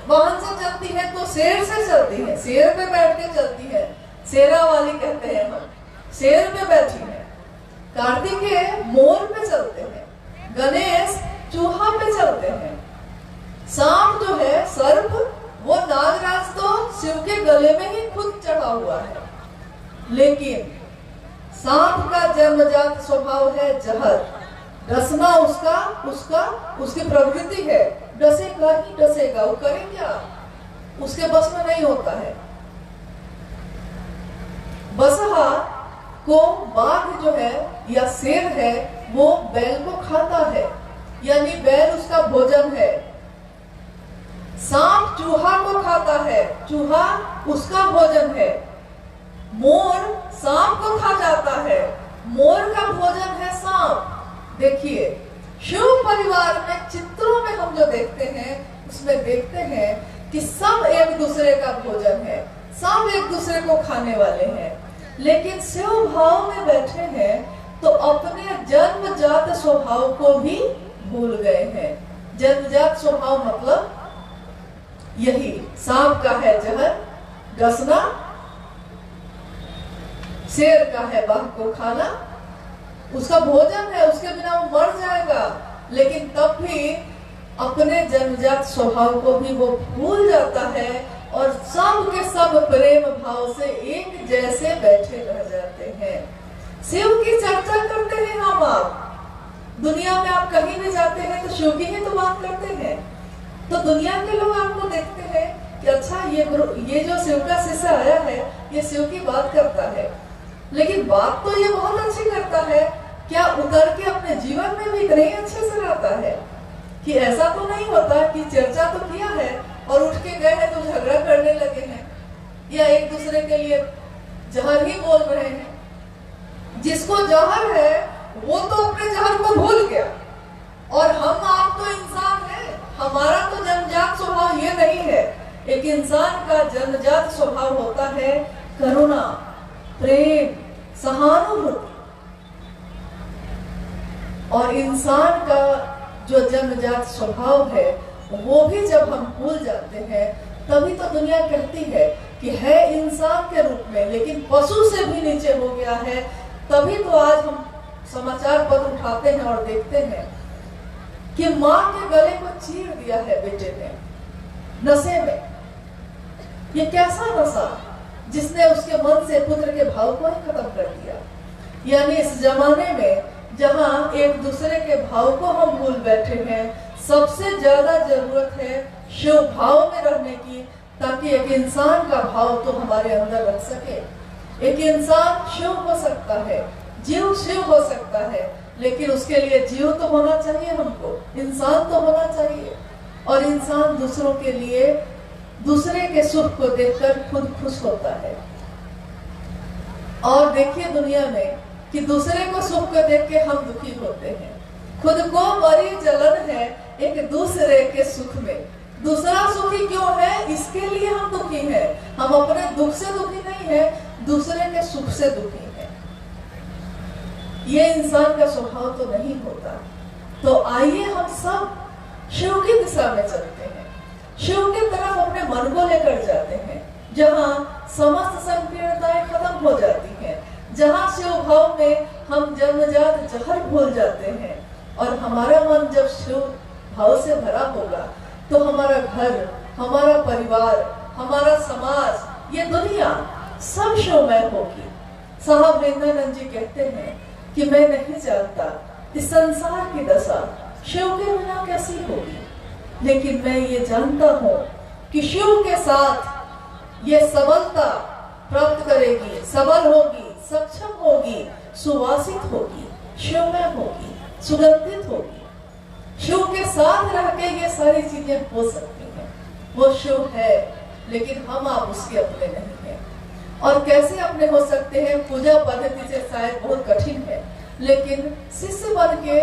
वाहन से चलती है तो शेर से चलती है, शेर पे बैठ के चलती है, शेरा वाली कहते हैं हम, शेर पे बैठी है। कार्तिकेय मोर पे चलते हैं, गणेश चूहा पे चलते हैं। सांप जो है सर्प, वो नागराज तो शिव के गले में ही खुद चढ़ा हुआ है। लेकिन सांप का जन्मजात स्वभाव है जहर, डसना उसकी प्रवृत्ति है, डसेगा ही डसेगा। वो करे क्या, उसके बस में नहीं होता है। बसहा को बाघ जो है या शेर है वो बैल को खाता है, यानी बैल उसका भोजन है। सांप चूहा को खाता है, चूहा उसका भोजन है। मोर सांप को खा जाता है, मोर का भोजन है सांप। देखिए शिव परिवार में चित्रों में हम जो देखते हैं उसमें देखते हैं कि सब एक दूसरे का भोजन है, सब एक दूसरे को खाने वाले हैं। लेकिन शिव भाव में बैठे हैं तो अपने जन्मजात स्वभाव को भी भूल गए हैं। जन्मजात स्वभाव मतलब यही, सांप का है जहर डसना, शेर का है बाघ को खाना, उसका भोजन है, उसके बिना वो मर जाएगा। लेकिन तब भी अपने जन्मजात स्वभाव को भी वो भूल जाता है और सब के सब प्रेम भाव से एक जैसे बैठे रह जाते हैं। शिव की चर्चा करते हैं हम, आप दुनिया में आप कहीं भी जाते हैं तो शिव की ही तो बात करते हैं। तो दुनिया के लोग आपको देखते हैं कि अच्छा ये जो शिव का शिष्य आया है ये शिव की बात करता है, लेकिन बात तो ये बहुत अच्छी करता है, क्या उतर के अपने जीवन में भी नहीं अच्छे से रहता है? कि ऐसा तो नहीं होता कि चर्चा तो किया है और उठ के गए हैं तो झगड़ा करने लगे हैं या एक दूसरे के लिए जहर ही बोल रहे हैं। जिसको जहर है वो तो अपने जहर को भूल गया, और हम आप तो इंसान हैं, हमारा तो जन्मजात स्वभाव ये नहीं है। एक इंसान का जन्मजात स्वभाव होता है करुणा, प्रेम, सहानुभूति। और इंसान का जो जन्मजात स्वभाव है वो भी जब हम भूल जाते हैं तभी तो दुनिया कहती है कि है इंसान के रूप में लेकिन पशु से भी नीचे हो गया है। तभी तो आज हम समाचार पत्र उठाते हैं और देखते हैं कि माँ के गले को चीर दिया है बेटे ने नशे में। ये कैसा नशा जिसने उसके मन से पुत्र के भाव को ही खत्म कर दिया। यानी इस जमाने में जहाँ एक दूसरे के भाव को हम भूल बैठे हैं, सबसे ज्यादा जरूरत है शिव भाव में रहने की, ताकि एक इंसान का भाव तो हमारे अंदर रख सके। एक इंसान शिव हो सकता है, जीव शिव हो सकता है, लेकिन उसके लिए जीव तो होना चाहिए, हमको इंसान तो होना चाहिए। और इंसान दूसरों के लिए दूसरे के सुख को देखकर खुद खुश होता है। और देखिए दुनिया में कि दूसरे को सुख को देख के हम दुखी होते हैं। खुद को बड़ी जलन है एक दूसरे के सुख में। दूसरा सुखी क्यों है इसके लिए हम दुखी हैं। हम अपने दुख से दुखी नहीं है, दूसरे के सुख से दुखी है। ये इंसान का स्वभाव तो नहीं होता। तो आइए हम सब शिव की दिशा में चलते हैं, शिव की तरफ अपने मन को लेकर जाते हैं, जहाँ समस्त संकीर्णताएं खत्म हो जाती हैं, जहाँ शिव भाव में हम जन्मजात जहर भूल जाते हैं। और हमारा मन जब शिव भाव से भरा होगा तो हमारा घर, हमारा परिवार, हमारा समाज, ये दुनिया सब शिवमय होगी। साहब वृंदानंद जी कहते हैं कि मैं नहीं जानता इस संसार की दशा शिव के बिना कैसी होगी, लेकिन मैं ये जानता हूँ कि शिव के साथ ये सबलता प्राप्त करेगी, सबल होगी, सक्षम होगी, सुवासित होगी, शिवमय होगी, सुगंधित होगी। शिव के साथ रह के ये सारी चीजें हो सकती हैं। वो शिव है लेकिन हम आप उसके अपने नहीं हैं। और कैसे अपने हो सकते हैं? पूजा पद्धति से शायद बहुत कठिन है, लेकिन शिष्य बन के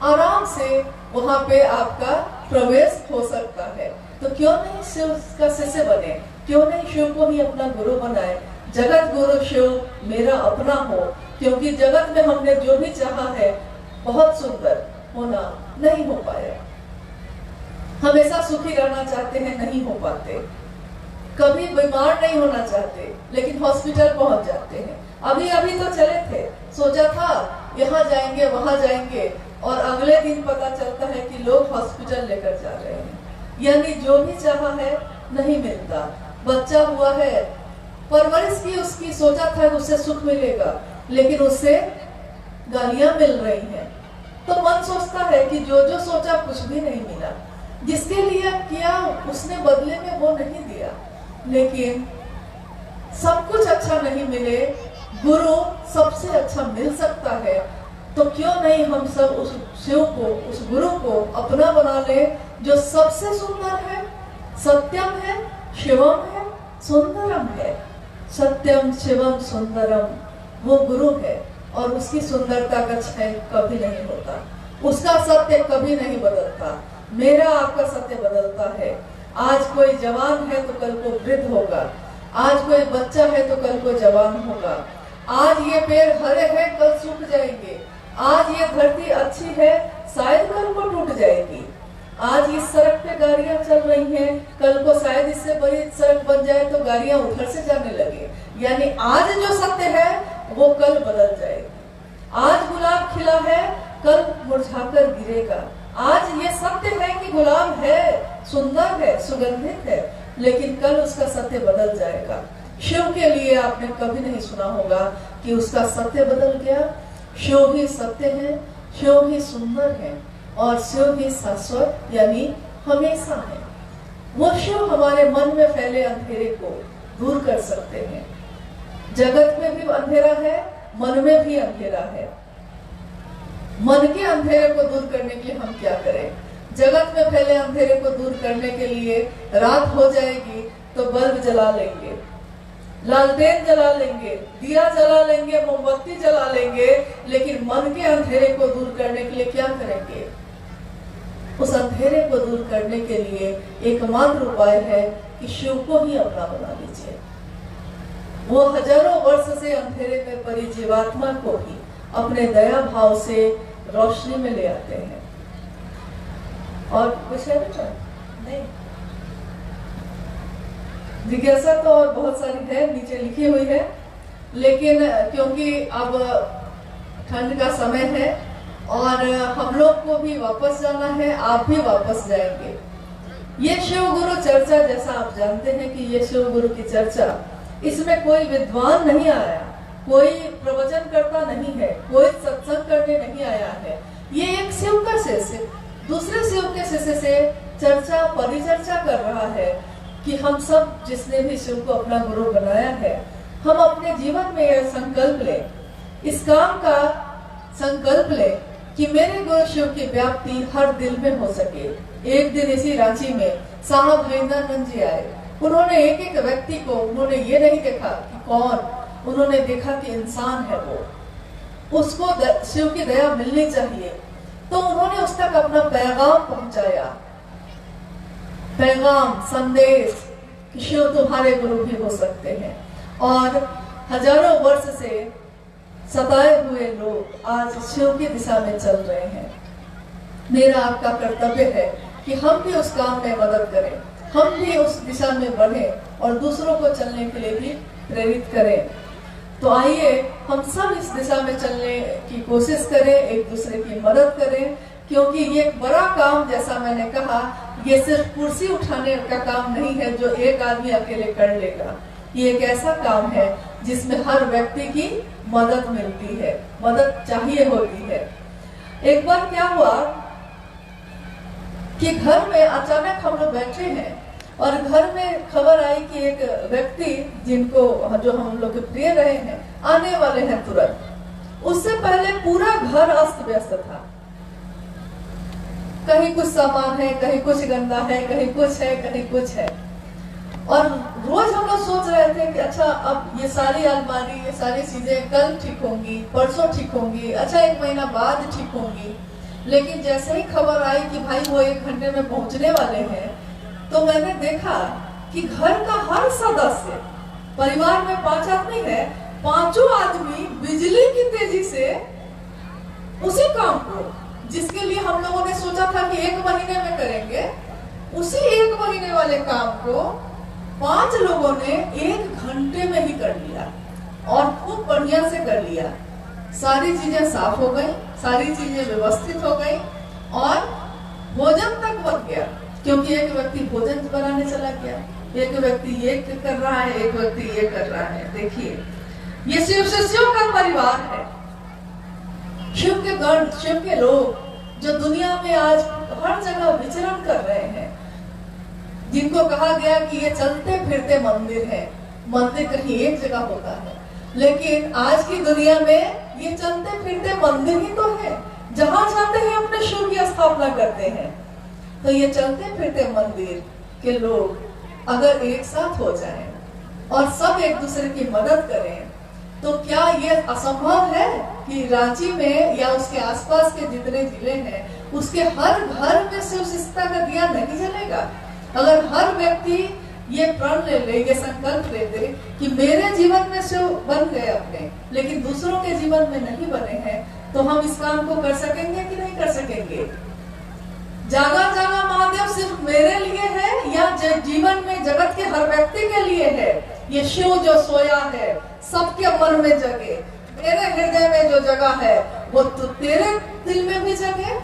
आराम से वहां पे आपका प्रवेश हो सकता है। तो क्यों नहीं शिव का शिष्य बने, क्यों नहीं शिव को ही अपना गुरु बनाए। जगत गुरु शिव मेरा अपना हो, क्योंकि जगत में हमने जो भी चाहा है बहुत सुंदर होना नहीं हो पाया। हमेशा सुखी रहना चाहते हैं, नहीं हो पाते। कभी बीमार नहीं होना चाहते लेकिन हॉस्पिटल पहुंच जाते हैं। अभी अभी तो चले थे, सोचा था यहाँ जाएंगे वहां जाएंगे, और अगले दिन पता चलता है कि लोग हॉस्पिटल लेकर जा रहे हैं। यानी जो भी चाहा है नहीं मिलता। बच्चा हुआ है, परवरिश की उसकी, सोचा था उससे सुख मिलेगा, लेकिन उससे गालियां मिल रही हैं। तो मन सोचता है कि जो जो सोचा कुछ भी नहीं मिला। जिसके लिए किया उसने बदले में वो नहीं दिया। लेकिन सब कुछ अच्छा नहीं मिले, गुरु सबसे अच्छा मिल सकता है, तो क्यों नहीं हम सब उस शिव को, उस गुरु को अपना बना ले जो सबसे सुंदर है, सत्यम है, शिवम है, सुंदरम है। सत्यम शिवम सुंदरम वो गुरु है और उसकी सुंदरता का क्षय कभी नहीं होता, उसका सत्य कभी नहीं बदलता। मेरा आपका सत्य बदलता है। आज कोई जवान है तो कल को वृद्ध होगा, आज कोई बच्चा है तो कल को जवान होगा, आज ये पेड़ हरे हैं कल सूख जाएंगे, आज ये धरती अच्छी है शायद कल को टूट जाएगी, आज इस सड़क पे गाड़ियां चल रही हैं कल को शायद इससे बड़ी सड़क बन जाए तो गाड़ियां उधर से जाने लगे। यानी आज जो सत्य है वो कल बदल जाएगी। आज गुलाब खिला है कल मुरझाकर गिरेगा। आज ये सत्य है कि गुलाब है, सुंदर है, सुगंधित है, लेकिन कल उसका सत्य बदल जाएगा। शिव के लिए आपने कभी नहीं सुना होगा कि उसका सत्य बदल गया। शिव ही सत्य है, शिव ही सुंदर है और शिव ही शाश्वत यानी हमेशा है। वो शिव हमारे मन में फैले अंधेरे को दूर कर सकते हैं। जगत में भी अंधेरा है, मन में भी अंधेरा है। मन के अंधेरे को दूर करने के लिए हम क्या करें? जगत में फैले अंधेरे को दूर करने के लिए रात हो जाएगी तो बल्ब जला लेंगे, लालटेन जला लेंगे, दिया जला लेंगे, मोमबत्ती जला लेंगे, लेकिन मन के अंधेरे को दूर करने के लिए क्या करेंगे? उस अंधेरे को दूर करने के लिए एकमात्र उपाय है कि शिव को ही अपना बना लीजिए। वो हजारों वर्ष से अंधेरे में पड़ी जीवात्मा को ही अपने दया भाव से रोशनी में ले आते हैं। और कुछ है बेटा? नहीं, जिज्ञासा तो और बहुत सारी है, नीचे लिखी हुई है, लेकिन क्योंकि अब ठंड का समय है और हम लोग को भी वापस जाना है, आप भी वापस जाएंगे। ये शिव गुरु चर्चा, जैसा आप जानते हैं कि ये शिव गुरु की चर्चा, इसमें कोई विद्वान नहीं आया, कोई प्रवचन करता नहीं है, कोई सत्संग करने नहीं आया है। ये एक शिव का शिष्य दूसरे शिव के शिष्य से चर्चा परिचर्चा कर रहा है कि हम सब जिसने भी शिव को अपना गुरु बनाया है, हम अपने जीवन में यह संकल्प ले, इस काम का संकल्प ले कि मेरे गुरु शिव की व्याप्ति हर दिल में हो सके। एक दिन इसी रांची में साहब हरिंदर जी आए। उन्होंने एक एक व्यक्ति को, उन्होंने ये नहीं देखा कि कौन, उन्होंने देखा कि इंसान है वो, उसको शिव की दया मिलनी चाहिए। तो उन्होंने उस तक अपना पैगाम पहुंचाया, पैगाम, संदेश कि शिव तुम्हारे गुरु भी हो सकते हैं। और हजारों वर्ष से सताए हुए लोग आज शिव की दिशा में चल रहे हैं। मेरा आपका कर्तव्य है कि हम भी उस काम में मदद करें, हम भी उस दिशा में बढ़ें और दूसरों को चलने के लिए भी प्रेरित करें। तो आइए हम सब इस दिशा में चलने की कोशिश करें, एक दूसरे की मदद करें, क्योंकि ये एक बड़ा काम, जैसा मैंने कहा, ये सिर्फ कुर्सी उठाने का काम नहीं है जो एक आदमी अकेले कर लेगा। ये एक ऐसा काम है जिसमें हर व्यक्ति की मदद मिलती है, मदद चाहिए होती है। एक बार क्या हुआ कि घर में अचानक हम लोग बैठे हैं और घर में खबर आई कि एक व्यक्ति जिनको, जो हम लोग के प्रिय रहे हैं, आने वाले हैं तुरंत। उससे पहले पूरा घर अस्त व्यस्त था, कहीं कुछ सामान है, कहीं कुछ गंदा है, कहीं कुछ है, कहीं कुछ है। और रोज हम लोग सोच रहे थे कि अच्छा अब ये सारी अलमारी, ये सारी चीजें कल ठीक होंगी, परसों ठीक होंगी, अच्छा एक महीना बाद ठीक होंगी। लेकिन जैसे ही खबर आई कि भाई वो 1 घंटे में पहुंचने वाले हैं, तो मैंने देखा कि घर का हर सदस्य, परिवार में 5 आदमी है, 5 आदमी बिजली की तेजी से उसी काम को, जिसके लिए हम लोगों ने सोचा था कि 1 महीने में करेंगे, उसी 1 महीने वाले काम को 5 लोगों ने 1 घंटे में ही कर लिया और खूब बढ़िया से कर लिया। सारी चीजें साफ हो गई, सारी चीजें व्यवस्थित हो गई और भोजन तक बन गया, क्योंकि एक व्यक्ति भोजन बनाने चला गया, एक व्यक्ति ये कर रहा है, एक व्यक्ति ये कर रहा है। देखिए, ये शिव शिष्यों का परिवार है, शिव के गण, शिव के लोग जो दुनिया में आज हर जगह विचरण कर रहे हैं, जिनको कहा गया कि ये चलते फिरते मंदिर है, मंदिर कहीं एक जगह होता है, लेकिन आज की दुनिया में ये चलते फिरते मंदिर ही तो है, जहां जाते हैं अपने शिव की स्थापना करते हैं। तो ये चलते फिरते मंदिर के लोग अगर एक साथ हो जाएं और सब एक दूसरे की मदद करें, तो क्या ये असंभव है कि रांची में या उसके आसपास के जितने जिले हैं उसके हर घर में शिव शिष्टता का दिया नहीं जलेगा? अगर हर व्यक्ति ये प्रण ले ले, ये संकल्प ले ले कि मेरे जीवन में शिव बन गए अपने, लेकिन दूसरों के जीवन में नहीं बने हैं, तो हम इस काम को कर सकेंगे कि नहीं कर सकेंगे? जागा जागा महादेव सिर्फ मेरे लिए है या जीवन में जगत के हर व्यक्ति के लिए है? ये शिव जो सोया है सबके मन में जगे, मेरे हृदय में जो जगह है वो तो तेरे दिल में भी जगे।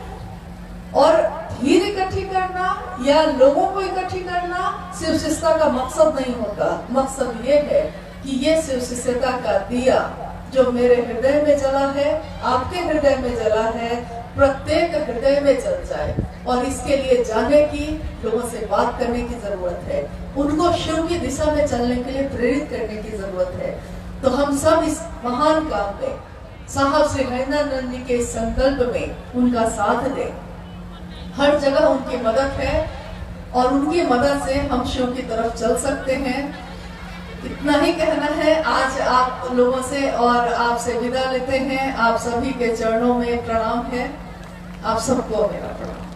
और भीड़ इकट्ठी करना या लोगों को इकट्ठी करना शिव शिष्टता का मकसद नहीं होता। मकसद ये है कि ये शिव शिष्टता का दिया जो मेरे हृदय में जला है, आपके हृदय में जला है, प्रत्येक हृदय में जल जाए। और इसके लिए जाने की, लोगों से बात करने की जरूरत है, उनको शिव की दिशा में चलने के लिए प्रेरित करने की जरूरत है। तो हम सब इस महान काम में साहब श्री हरिनानंद जी के इस संकल्प में उनका साथ दें। हर जगह उनकी मदद है और उनकी मदद से हम शिव की तरफ चल सकते हैं। इतना ही कहना है आज आप लोगों से, और आपसे विदा लेते हैं। आप सभी के चरणों में प्रणाम है। आप सबको मेरा प्रणाम।